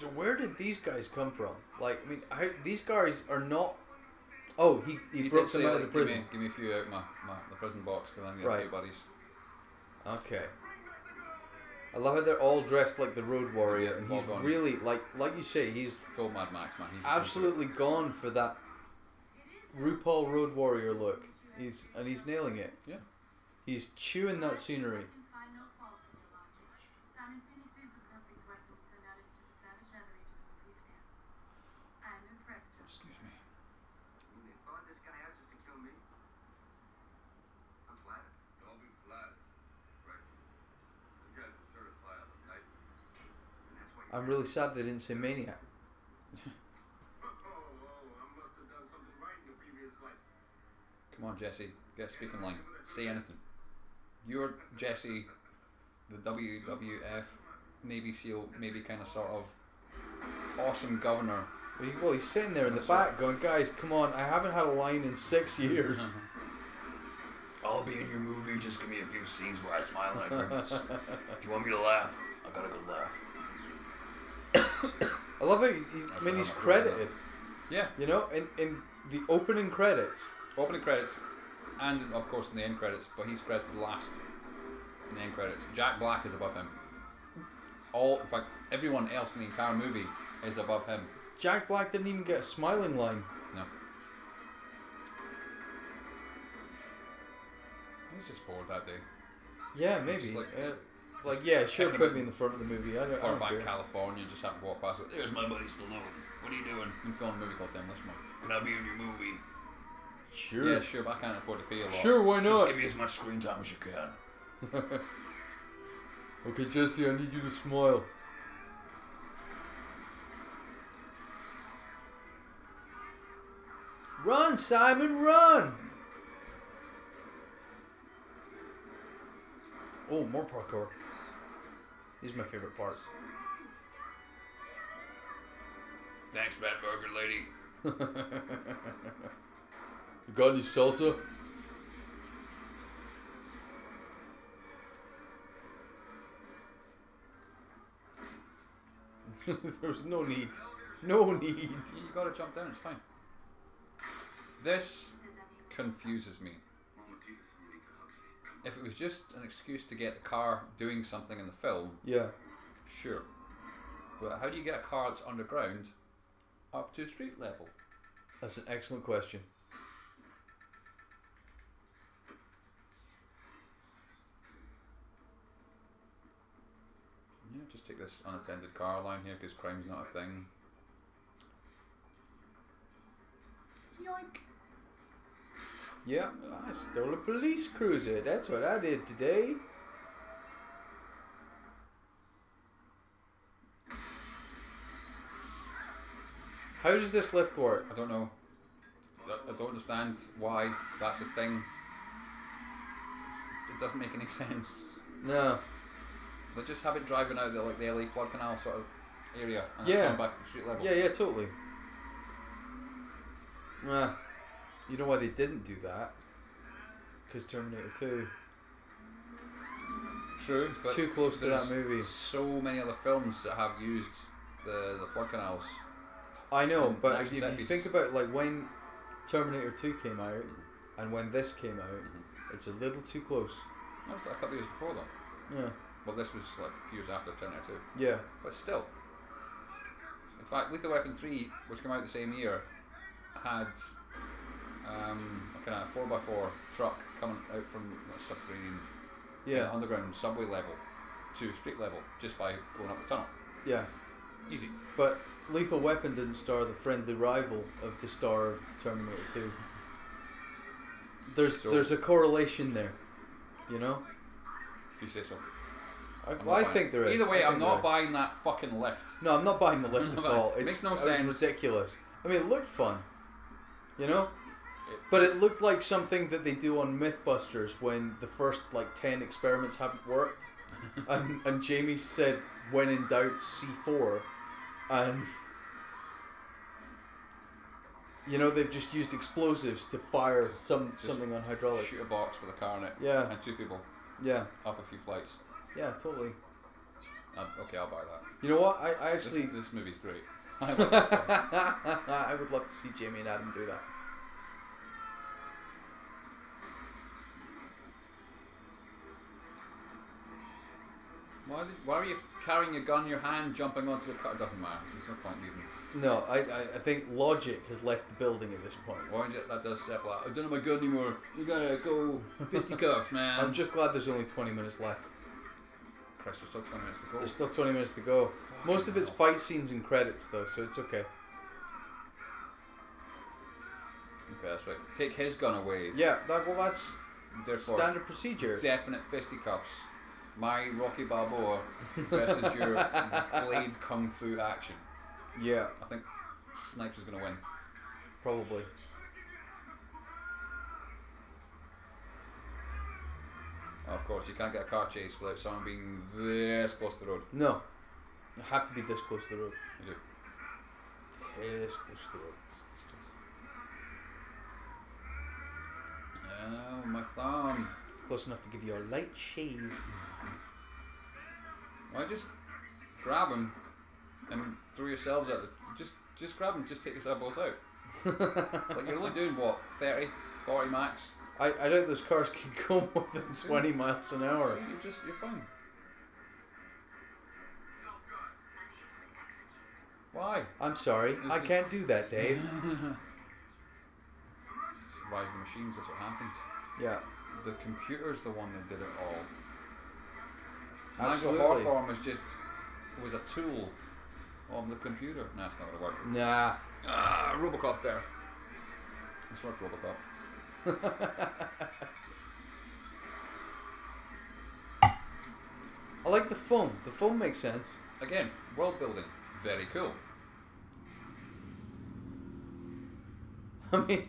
So where did these guys come from? Like, I mean, these guys are not. Oh, he broke did them say, out of the like, prison. Give me a few out of the prison box because I'm Right. a few buddies. Okay. I love how they're all dressed like the Road Warrior, and all he's gone. really like you say, he's Full Mad Max, man. He's absolutely gone for that RuPaul Road Warrior look. He's nailing it. Yeah. He's chewing that scenery. Simon Phoenix is a perfect weapon to send out into the savage other ages where we stand. I'm impressed, Joe. Excuse me. When they thought this guy out just to kill me, I'm flattered. Don't be flattered. Right. This guy's a certified nightmare. And that's why I'm really sad they didn't say maniac. I must have done something right in the previous life. Come on, Jesse. Get a speaking line. Say anything. You're Jesse, the WWF Navy SEAL, maybe kind of sort of awesome governor. Well, he's sitting there in the back going, guys, come on, I haven't had a line in 6 years. I'll be in your movie. Just give me a few scenes where I smile and I grimace. If you want me to laugh, I gotta go laugh. I love how That's he's how I'm credited. Yeah. You know, and The opening credits. Opening credits, and of course in the end credits, but he's credited last in the end credits. Jack Black is above him. In fact, everyone else in the entire movie is above him. Jack Black didn't even get a smiling line. No. I was just bored that day. Yeah, maybe. Just sure, checking put out me in the front of the movie. I Or don't back care. California, just happened to walk past it. There's my buddy Stallone. What are you doing? I'm filming a movie called Demolition Man. Can I be in your movie? Sure. Yeah, sure, but I can't afford to pay a lot. Sure, why Just not? give me as much screen time as you can. Okay, Jesse, I need you to smile. Run, Simon, run! Oh, more parkour. These are my favorite parts. Thanks, Fat Burger Lady. You got any salsa? There's no need. No need. You gotta jump down, it's fine. This confuses me. If it was just an excuse to get the car doing something in the film, Yeah. sure. But how do you get a car that's underground up to street level? That's an excellent question. Yeah, just take this unattended car line here because crime's not a thing. Yoink. Yeah, I stole a police cruiser. That's what I did today. How does this lift work? I don't know. I don't understand why that's a thing. It doesn't make any sense. No. They just have it driving out the LA flood canal sort of area and Yeah. come back to street level. Yeah, totally. You know why they didn't do that? Because Terminator 2. True, but Too close to that movie. So many other films that have used the flood canals. I know, And but action if set you pieces. think about like when Terminator 2 came out and when this came out, it's a little too close. That was like a couple of years before though. Yeah. Well, this was like a few years after Terminator 2. Yeah. But still. In fact, Lethal Weapon 3, which came out the same year, had a kind of 4x4 truck coming out from a subterranean underground subway level to street level just by going up the tunnel. Yeah. Easy. But Lethal Weapon didn't star the friendly rival of the star of Terminator 2. There's a correlation there, you know? If you say so. I think there is. Either way, I I'm think not there is. buying that fucking lift. No, I'm not buying the lift at all. It makes no sense. It's ridiculous. I mean, it looked fun, you know? But it looked like something that they do on Mythbusters when the first 10 experiments haven't worked. and Jamie said, when in doubt, C4. And, you know, they've just used explosives to fire something on hydraulics. Shoot a box with a car in it. Yeah. And two people. Yeah. Up a few flights. Yeah, totally. Okay, I'll buy that. You know what? I actually... This movie's great. I love this film. I would love to see Jamie and Adam do that. Why are you carrying your gun in your hand, jumping onto the car? It doesn't matter. There's no point even. No, I think logic has left the building at this point. Why that does settle out? I don't have my gun anymore. You gotta go fisticuffs, man. I'm just glad there's only 20 minutes left. Christ, there's still 20 minutes to go. There's still 20 minutes to go. Most of it's fight scenes and credits though, so it's okay. Okay, that's right. Take his gun away. Yeah, that's Therefore, standard procedure. definite fisticuffs. My Rocky Balboa versus your Blade Kung Fu action. Yeah, I think Snipes is going to win. probably. Of course, you can't get a car chase without someone being this close to the road. No, you have to be this close to the road. You do. This close to the road. Oh, my thumb. Close enough to give you a light shave. Why just grab him and throw yourselves at the... Just grab him, just take his elbows out. Like, you're only doing, what, 30, 40 max? I doubt those cars can go more than 20 miles an hour. See, you're fine. Why? I'm sorry, I can't do that, Dave. Rise of the Machines, that's what happened. Yeah. The computer's the one that did it all. Absolutely. Nigel Hawthorne was a tool of the computer. Nah, it's not going to work. Nah. Robocop's better. Let's watch Robocop. I like the foam. The foam makes sense. Again, world building. Very cool. I mean,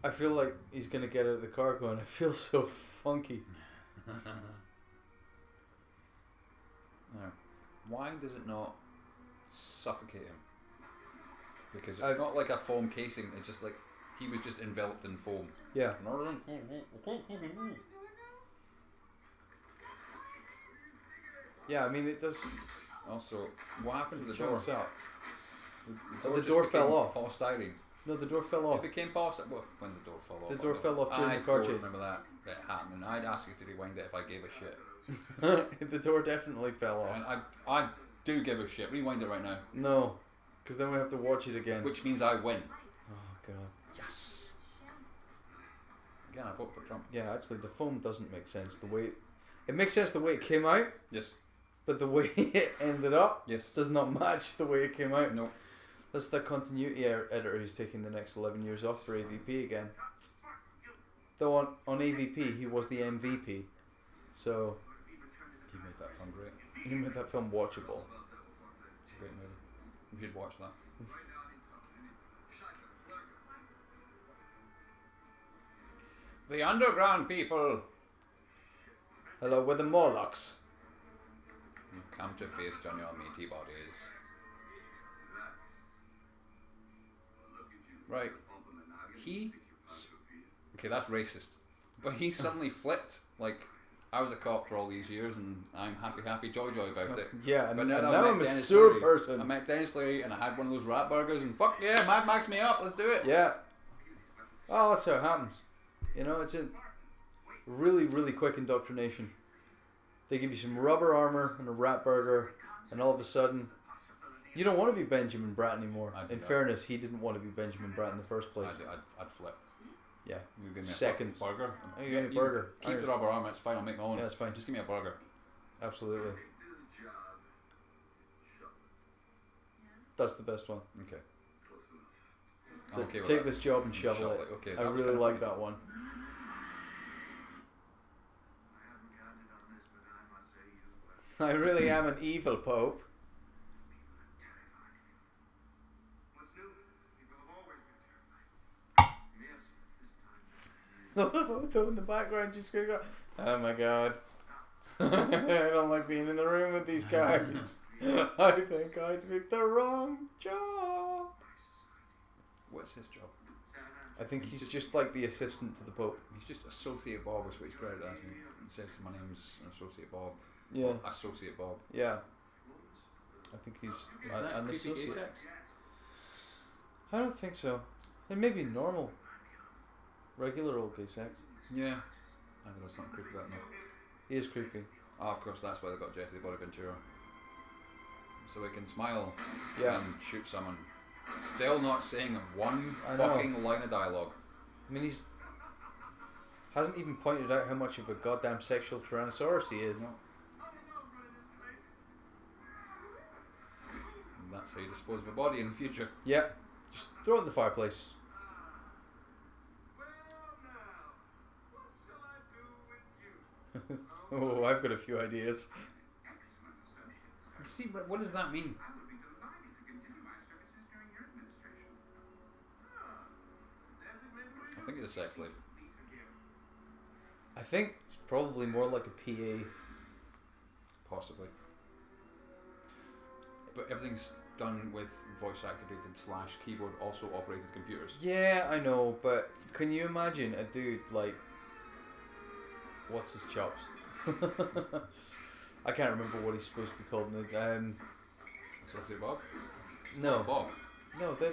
I feel like he's gonna get out of the car going, I feel so funky. Now, why does it not suffocate him? Because it's not like a foam casing, it's just like he was just enveloped in foam. Yeah. Yeah, I mean, it does. Also, what happened to the door? Chunks out. The door just fell became off. polystyrene. No, the door fell off. It became polystyrene. Well, when the door fell off. The door fell off during the car I chase. don't remember that happening. I'd ask you to rewind it if I gave a shit. The door definitely fell off. And I do give a shit. Rewind it right now. No, because then we have to watch it again. Which means I win. Oh god. Yes. Again, I vote for Trump. Yeah, actually, the foam doesn't make sense. The way it makes sense the way it came out, Yes. but the way it ended up Yes. does not match the way it came out. No. That's the continuity editor who's taking the next 11 years off for AVP again. Though on AVP he was the MVP, so He made that film great. he made that film watchable. It's a great movie. You should watch that. The underground people. Hello, we're the Morlocks. You've come to feast on your meaty bodies. Right. Okay, that's racist. But he suddenly flipped. Like, I was a cop for all these years and I'm happy joy about it. Yeah, and But now, I met I'm a Denis sewer Leary. person. I met Denis Leary and I had one of those rat burgers and fuck yeah, Mad Max me up, let's do it. Yeah. Oh, that's how it happens. You know, it's a really, really quick indoctrination. They give you some rubber armor and a rat burger, and all of a sudden, you don't want to be Benjamin Bratt anymore. In fairness, he didn't want to be Benjamin Bratt in the first place. I'd flip. Yeah. You give me Seconds. a burger. Oh, you give me a burger. Keep the rubber armor, it's fine, I'll make my own. Yeah, it's fine. Just give me a burger. Absolutely. That's the best one. Okay. The, I'm okay with take that. this job and shovel it. Okay, I that was really kinda like funny. that one. I really am an evil pope. What's new? People have always been terrified. So in the background, just gonna go, oh my god. I don't like being in the room with these guys. I think I picked the wrong job. What's his job? I think he's just like the assistant to the Pope. He's just Associate Bob, is what he's credited as. He says my name's Associate Bob. Yeah. Or Associate Bob. Yeah. I think he's Is an that creepy gay associate. sex? I don't think so. It may be normal. Regular old gay sex. Yeah. I think there's something creepy about him. He is creepy. Oh, of course, that's why they got Jesse the Body Ventura. So he can smile Yeah. and shoot someone. Still not saying one I know. fucking line of dialogue. I mean, he's hasn't even pointed out how much of a goddamn sexual tyrannosaurus he is. No. And that's how you dispose of a body in the future. Yeah. Just throw it in the fireplace. Oh, I've got a few ideas. You see, but what does that mean? I would be delighted to continue my services during your administration. I think it's a sex slave. I think it's probably more like a PA. Possibly. But everything's done with voice activated / keyboard also operated computers. Yeah, I know, but can you imagine a dude like, what's his chops? I can't remember what he's supposed to be called. Associate Bob? No. Bob. No, they.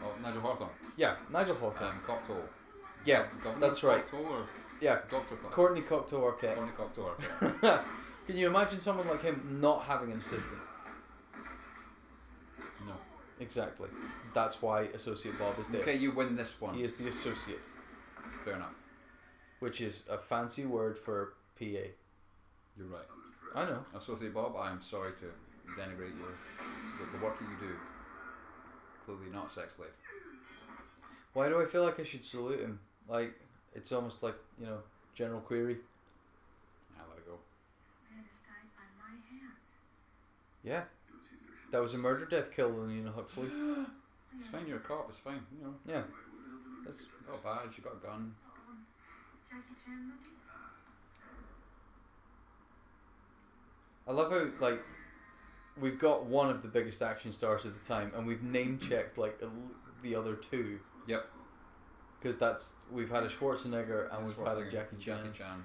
Oh, Nigel Hawthorne. Yeah, Nigel Hawthorne. Cocteau. Yeah, Governor that's right. Cocteau or Yeah, Doctor Cocteau? Courtney Cocteau Arquette. Courtney Cocteau. Okay. Can you imagine someone like him not having an assistant? No. Exactly. That's why Associate Bob is there. Okay, you win this one. He is the associate, Fair enough. which is a fancy word for PA. You're right. I know. Associate Bob, I am sorry to denigrate the work that you do. Clearly not sex slave. Why do I feel like I should salute him? Like, it's almost like, you know, general query. I'll let it go. Man has died by my hands. Yeah. That was a murder death kill on Nina Huxley. It's fine, you're a cop, it's fine, you know. Yeah. That's, Got a badge, you got a gun. Jackie Chan movies? I love how, like, we've got one of the biggest action stars at the time, and we've name-checked, like, the other two. Yep. Because we've had a Schwarzenegger and we've had a Jackie Chan. Jackie Chan.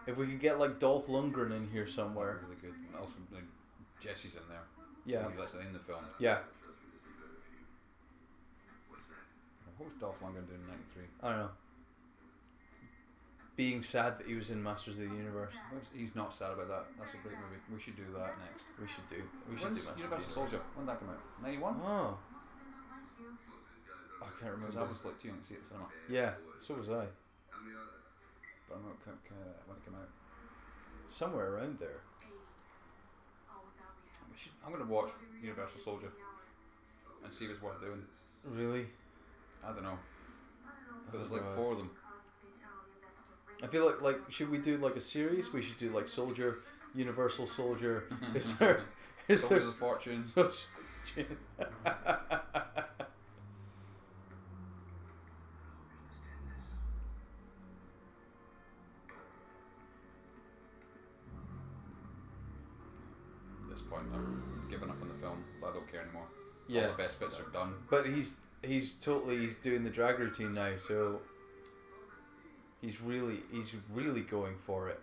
If we could get, like, Dolph Lundgren in here somewhere. Really good. And also, like, Jesse's in there. Yeah. So he's actually in the film. Yeah. What was Dolph Lundgren doing in '93? I don't know. Being sad that he was in Masters of the Universe. He's not sad about that. That's a great movie. We should do that next. We should do When's Masters of the Universal Universe. Soldier? When did that come out? 91? Oh. I can't Because remember. I was like too young to see it at the cinema. Yeah, so was I. But I don't know when it came out. Somewhere around there. I'm going to watch Universal Soldier and see if it's worth doing. Really? I don't know. But there's Oh, like God. 4 of them. I feel like should we do like a series? We should do like Soldier, Universal Soldier. Is there? Soldiers of Fortune. At this point, I've given up on the film, but I don't care anymore. Yeah. All the best bits are done. But he's doing the drag routine now, so he's really going for it.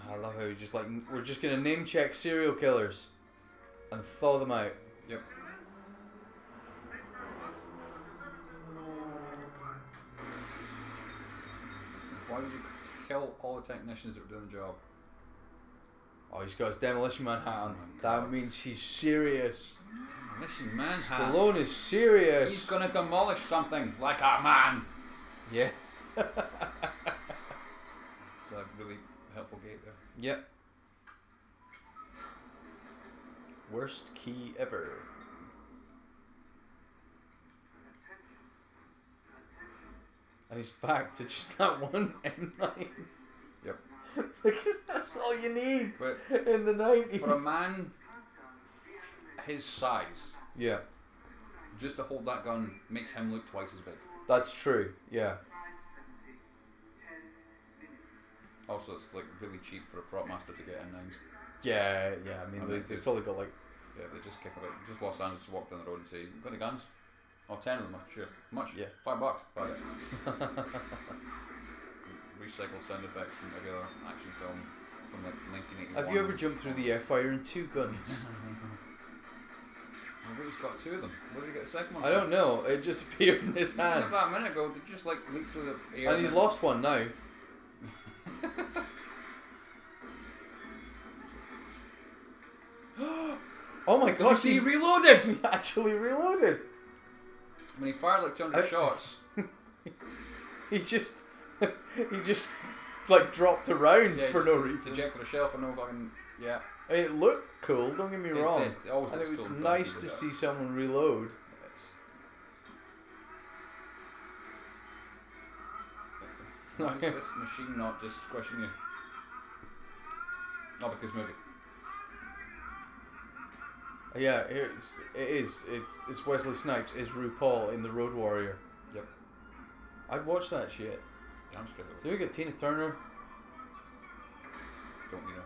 I love how he's just like, we're just gonna name check serial killers and thaw them out. Yep. Why would you kill all the technicians that were doing the job? Oh, he's got his Demolition Man hat on. Oh my That God. means he's serious. Demolition Man hat. Stallone is serious. He's gonna demolish something like a man. Yeah. It's a really helpful gate there. Yep. Worst key ever. And he's back to just that one M9. Yep. Because that's all you need But in the 90s. for a man his size, Yeah, just to hold that gun makes him look twice as big. that's true. Yeah. Also, it's like really cheap for a prop master to get M9s. Yeah, yeah. I mean, Oh, they, that's they've good. probably got like. Yeah, they just kick about. Just Los Angeles, just walk down the road and say, "Got any guns?" Oh, 10 of them, sure. Much? Yeah. $5. Buy it. Recycle sound effects from every other action film from like 1981. Have you ever jumped through the air firing two guns? Well, he's got 2 of them. Where did he get the second one? I don't know. It just appeared in his hand. About a minute ago, they just like leap through the air. And he's lost one now. Oh my Did you gosh, see he he reloaded? he actually reloaded. When he fired like 200 shots. He just like dropped a round Yeah, for he no just reason. Ejected a shell for no fucking. Yeah. I mean, it looked cool, don't get me It wrong. did. It always And looks it was cool in films nice when to they do see someone reload. that. Why is this machine not just squishing you? Not because movie. Yeah, it's Wesley Snipes is RuPaul in The Road Warrior. Yep. I'd watch that shit. Damn straight So we got Tina Turner. Don't you know?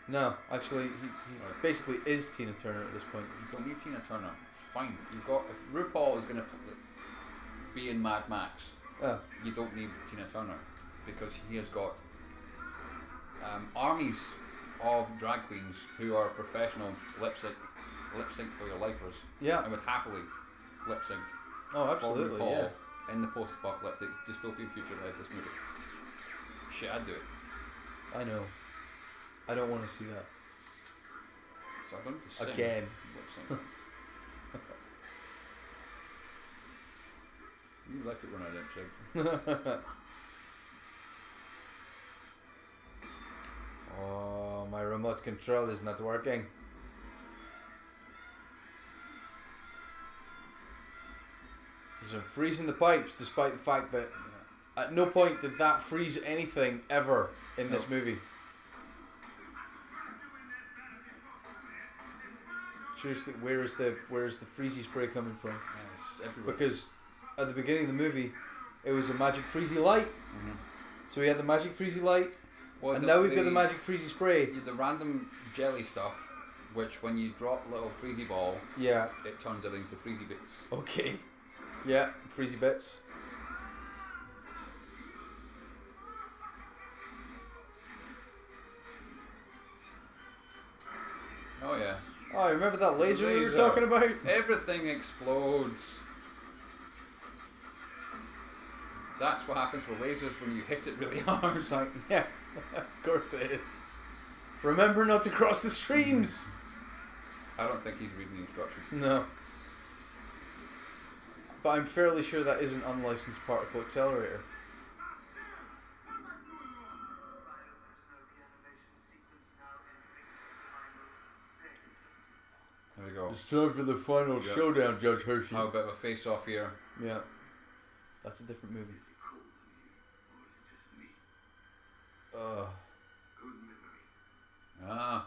No, actually, he's Right. basically is Tina Turner at this point. You don't need Tina Turner. It's fine. You've got if RuPaul is going to be in Mad Max, Oh. you don't need Tina Turner because he has got armies of drag queens who are professional lip sync for your lifers. Yeah. And would happily lip sync. Oh, absolutely. Yeah. In the post-apocalyptic dystopian future that is this movie. Shit, I'd do it. I know. I don't want to see that. So I don't have to sing. Again. Lip sync. You like it when I lip sync. Oh, my remote control is not working. So freezing the pipes, despite the fact that at no point did that freeze anything ever in this movie. Seriously, where is the freezy spray coming from? Yes, everywhere. Because at the beginning of the movie, it was a magic freezy light. So we had the magic freezy light, and now we've got the magic freezy spray. The random jelly stuff, which when you drop a little freezy ball, Yeah. it turns it into freezy bits. Okay. Yeah, freezy bits. Oh yeah. Oh, remember that laser we were Laser. talking about? Everything explodes. That's what happens with lasers when you hit it really hard. It's like, yeah, of course it is. Remember not to cross the streams. I don't think he's reading the instructions. No. But I'm fairly sure that is an unlicensed particle accelerator. There we go. It's time for the final Yeah. showdown, Judge Hershey. How about a face-off here? Yeah. That's a different movie.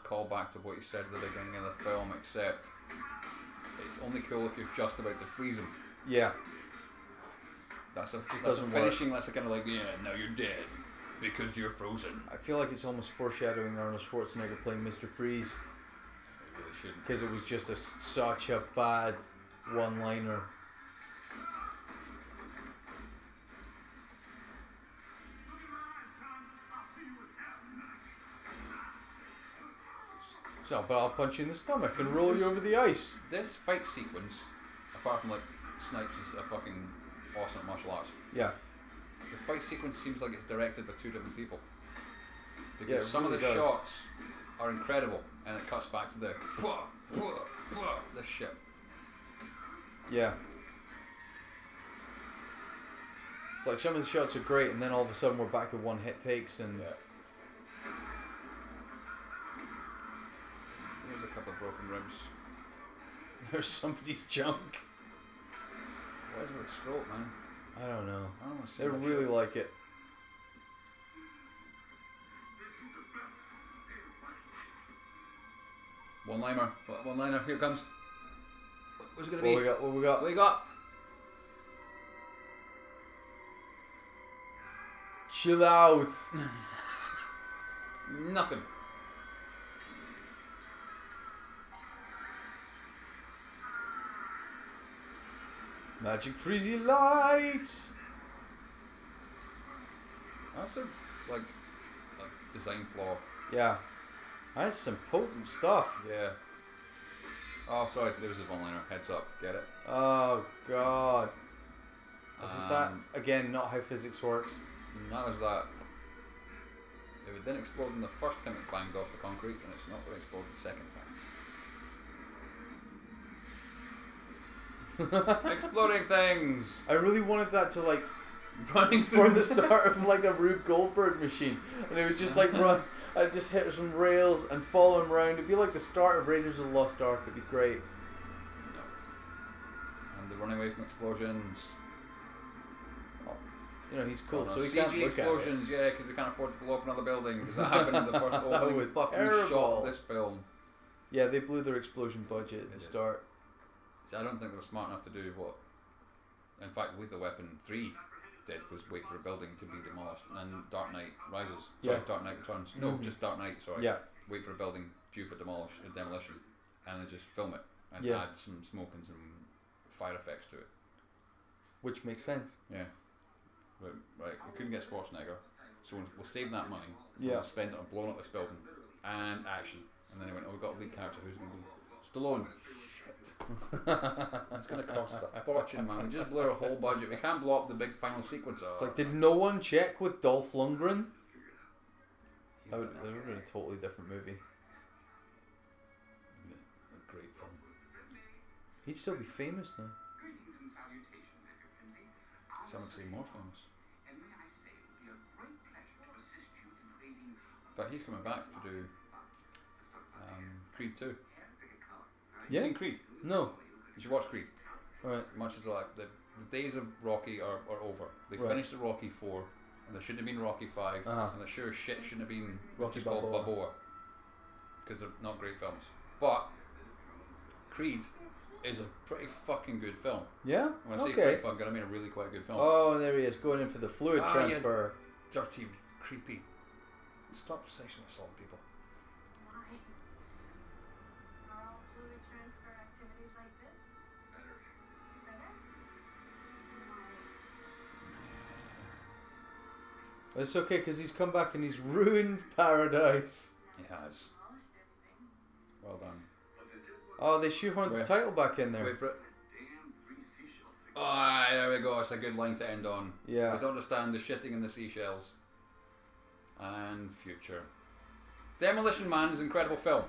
Call back to what you said at the beginning of the film, except it's only cool if you're just about to freeze him. Yeah. That's a doesn't finishing. That's a kind of like, yeah, now you're dead because you're frozen. I feel like it's almost foreshadowing Arnold Schwarzenegger playing Mr. Freeze. It really shouldn't. Because it was just such a bad one-liner. So, but I'll punch you in the stomach and roll you over the ice. This fight sequence, apart from like Snipes is a fucking awesome martial arts. Yeah. The fight sequence seems like it's directed by two different people. Yeah, Because it some of really the does. shots are incredible, and it cuts back to the this shit. Yeah. It's like some of the shots are great, and then all of a sudden we're back to one-hit takes, and There's a couple of broken ribs. there's somebody's junk. What is it with scrote, man? I don't know. I don't want to see They that really shit. like it. One-liner, here it comes. What's it gonna What be? we got? What we got? What we got? Chill out. Nothing. Magic freezy light. That's a like design flaw. Yeah. That's some potent stuff. Yeah. Oh, sorry. There was his one-liner. Heads up. Get it? Oh god. Isn't that And again not how physics works? that was that. If it didn't explode in the first time it banged off the concrete, then it's not going to explode the second time. Exploding things! I really wanted that to like Running from through the start of like a Rube Goldberg machine, and it would just like run. I'd just hit some rails and follow him around. It'd be like the start of Raiders of the Lost Ark. It'd be great. No. And the running away from explosions. You know, he's cool, Oh, no, so he CG can't look explosions, yeah, because we can't afford to blow up another building, because that happened in the first opening was fucking terrible. shot of this film. at it. Yeah, they blew their explosion budget at They the did. start. See, I don't think they were smart enough to do what, in fact, Lethal Weapon 3 did, was wait for a building to be demolished, and then Dark Knight Rises. Sorry, Yeah. Dark Knight Returns. No, Mhm. just Dark Knight, sorry. Yeah. Wait for a building due for demolition, and then just film it, and Yeah. add some smoke and some fire effects to it. Which makes sense. Yeah. Right. We couldn't get Schwarzenegger, so we'll save that money. Yeah. We'll spend it on blowing up this building and action. And then they went, oh, we've got a lead character. Who's going to be? Stallone. Shit. It's going to cost us a fortune, man. We just blew our whole budget. We can't blow up the big final sequence. It's like, did no one check with Dolph Lundgren? That would have been a totally different movie. A great film. He'd still be famous now. Greetings and salutations, Edgar. Some would say more famous. And may I say, it would be a great pleasure to assist you in creating But he's coming back to do Creed 2. Yeah? You seen Creed? No. You should watch Creed. Right. Much as like the days of Rocky are over. They Right. finished the Rocky 4, and there shouldn't have been Rocky 5, Uh-huh. and there sure as shit shouldn't have been Rocky just called Balboa. Balboa, because they're not great films. But Creed is a pretty fucking good film. Yeah? When I say Okay. pretty fucking good, I mean a really quite good film. Oh, there he is, going in for the fluid Ah, transfer. Dirty, creepy. Stop sexually assaulting people. Why? Are all fluid transfer activities like this? better. Better? Why? It's okay, because he's come back and he's ruined paradise. He has. Demolished everything. Well done. Oh, they shoehorned the Wait. title back in there. Wait for it. Damn 3 seashells. Oh, there we go. It's a good line to end on. Yeah. I don't understand the shitting in the seashells. And future. Demolition Man is an incredible film.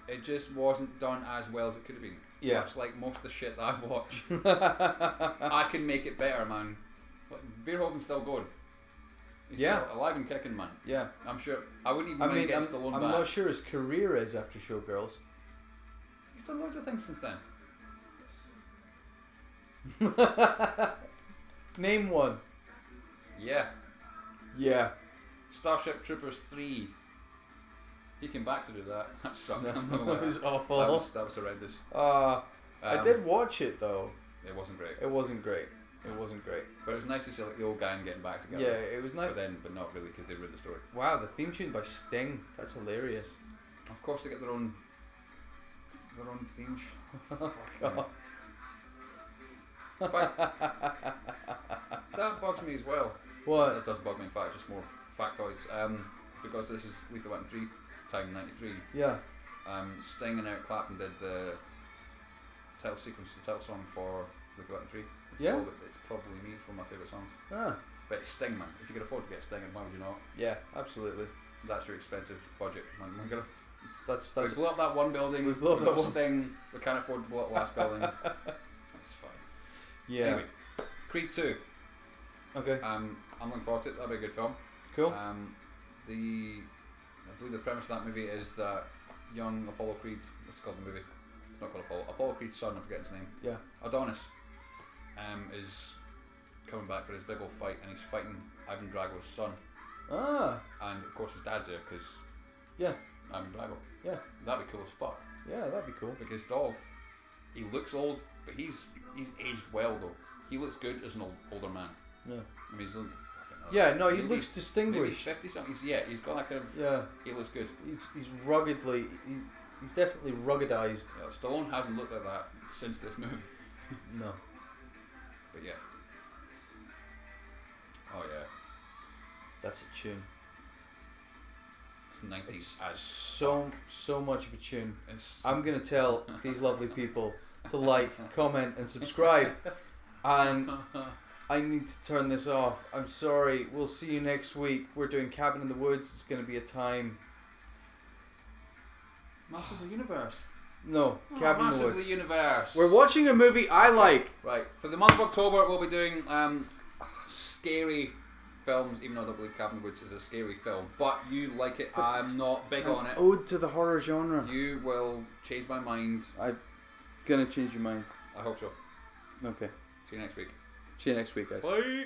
It just wasn't done as well as it could have been. Yeah. Much like most of the shit that I watch. I can make it better, man. Like, Verhoeven's still going. He's Yeah. still alive and kicking, man. Yeah. I'm sure. I wouldn't even I mind mean, getting I'm Stallone back. not sure his career is after Showgirls. He's done loads of things since then. Name one. Yeah. Yeah. Starship Troopers 3. He came back to do that. That sucked. No, I'm not gonna it was lie. awful. That was horrendous. I did watch it though. It wasn't great. It wasn't great. It wasn't great. But it was nice to see like the old gang getting back together. Yeah, it was nice. But not really because they ruined the story. Wow, the theme tune by Sting. That's hilarious. Of course, they get their own theme. Oh, God. In fact, that bugs me as well. What? That does bug me. In fact, just more factoids. Because this is Lethal Weapon 3 time '93. Yeah. Sting and Eric Clapton did the title sequence, the title song for Lethal Weapon 3. It's Yeah. called It's Probably Me. It's one of my favourite songs. Ah. But it's Sting, man. If you could afford to get Sting, why would you not? Yeah, absolutely. That's your expensive budget. Man, we're gonna That's we blew up that one building. We blew up We've that got one. Sting. We can't afford to blow up the last building. That's fine. yeah. Anyway, Creed 2. Okay. I'm looking forward to it. That'll be a good film. Cool. I believe the premise of that movie is that young Apollo Creed, what's it called in the movie? It's not called Apollo. Apollo Creed's son, I forget his name. Yeah. Adonis, is coming back for his big old fight, and he's fighting Ivan Drago's son. Ah. And of course his dad's there because Yeah. Ivan Drago. Yeah. That'd be cool as fuck. Yeah, that'd be cool. Because Dolph, he looks old, but he's aged well though. He looks good as an older man. Yeah. I mean, he's fucking, Yeah. No, he maybe- looks maybe distinguished. 50 something. He's got that kind of. Yeah. He looks good. He's ruggedly. He's definitely ruggedized. Yeah, Stallone hasn't looked like that since this movie. No. But yeah. Oh yeah. That's a tune. It's 90s It's as so much of a tune. it's, I'm gonna tell these lovely people to like, comment, and subscribe. And I need to turn this off. I'm sorry. We'll see you next week. We're doing Cabin in the Woods. It's gonna be a time. Masters of the Universe. No, Cabin in Masters the of Woods. the Universe. We're watching a movie I like. Right. For the month of October, we'll be doing scary films, even though I don't believe Cabin in the Woods is a scary film. But you like it. I'm not big It's an on it. ode to the horror genre. You will change my mind. I'm gonna change your mind. I hope so. Okay. See you next week. See you next week, guys. Bye.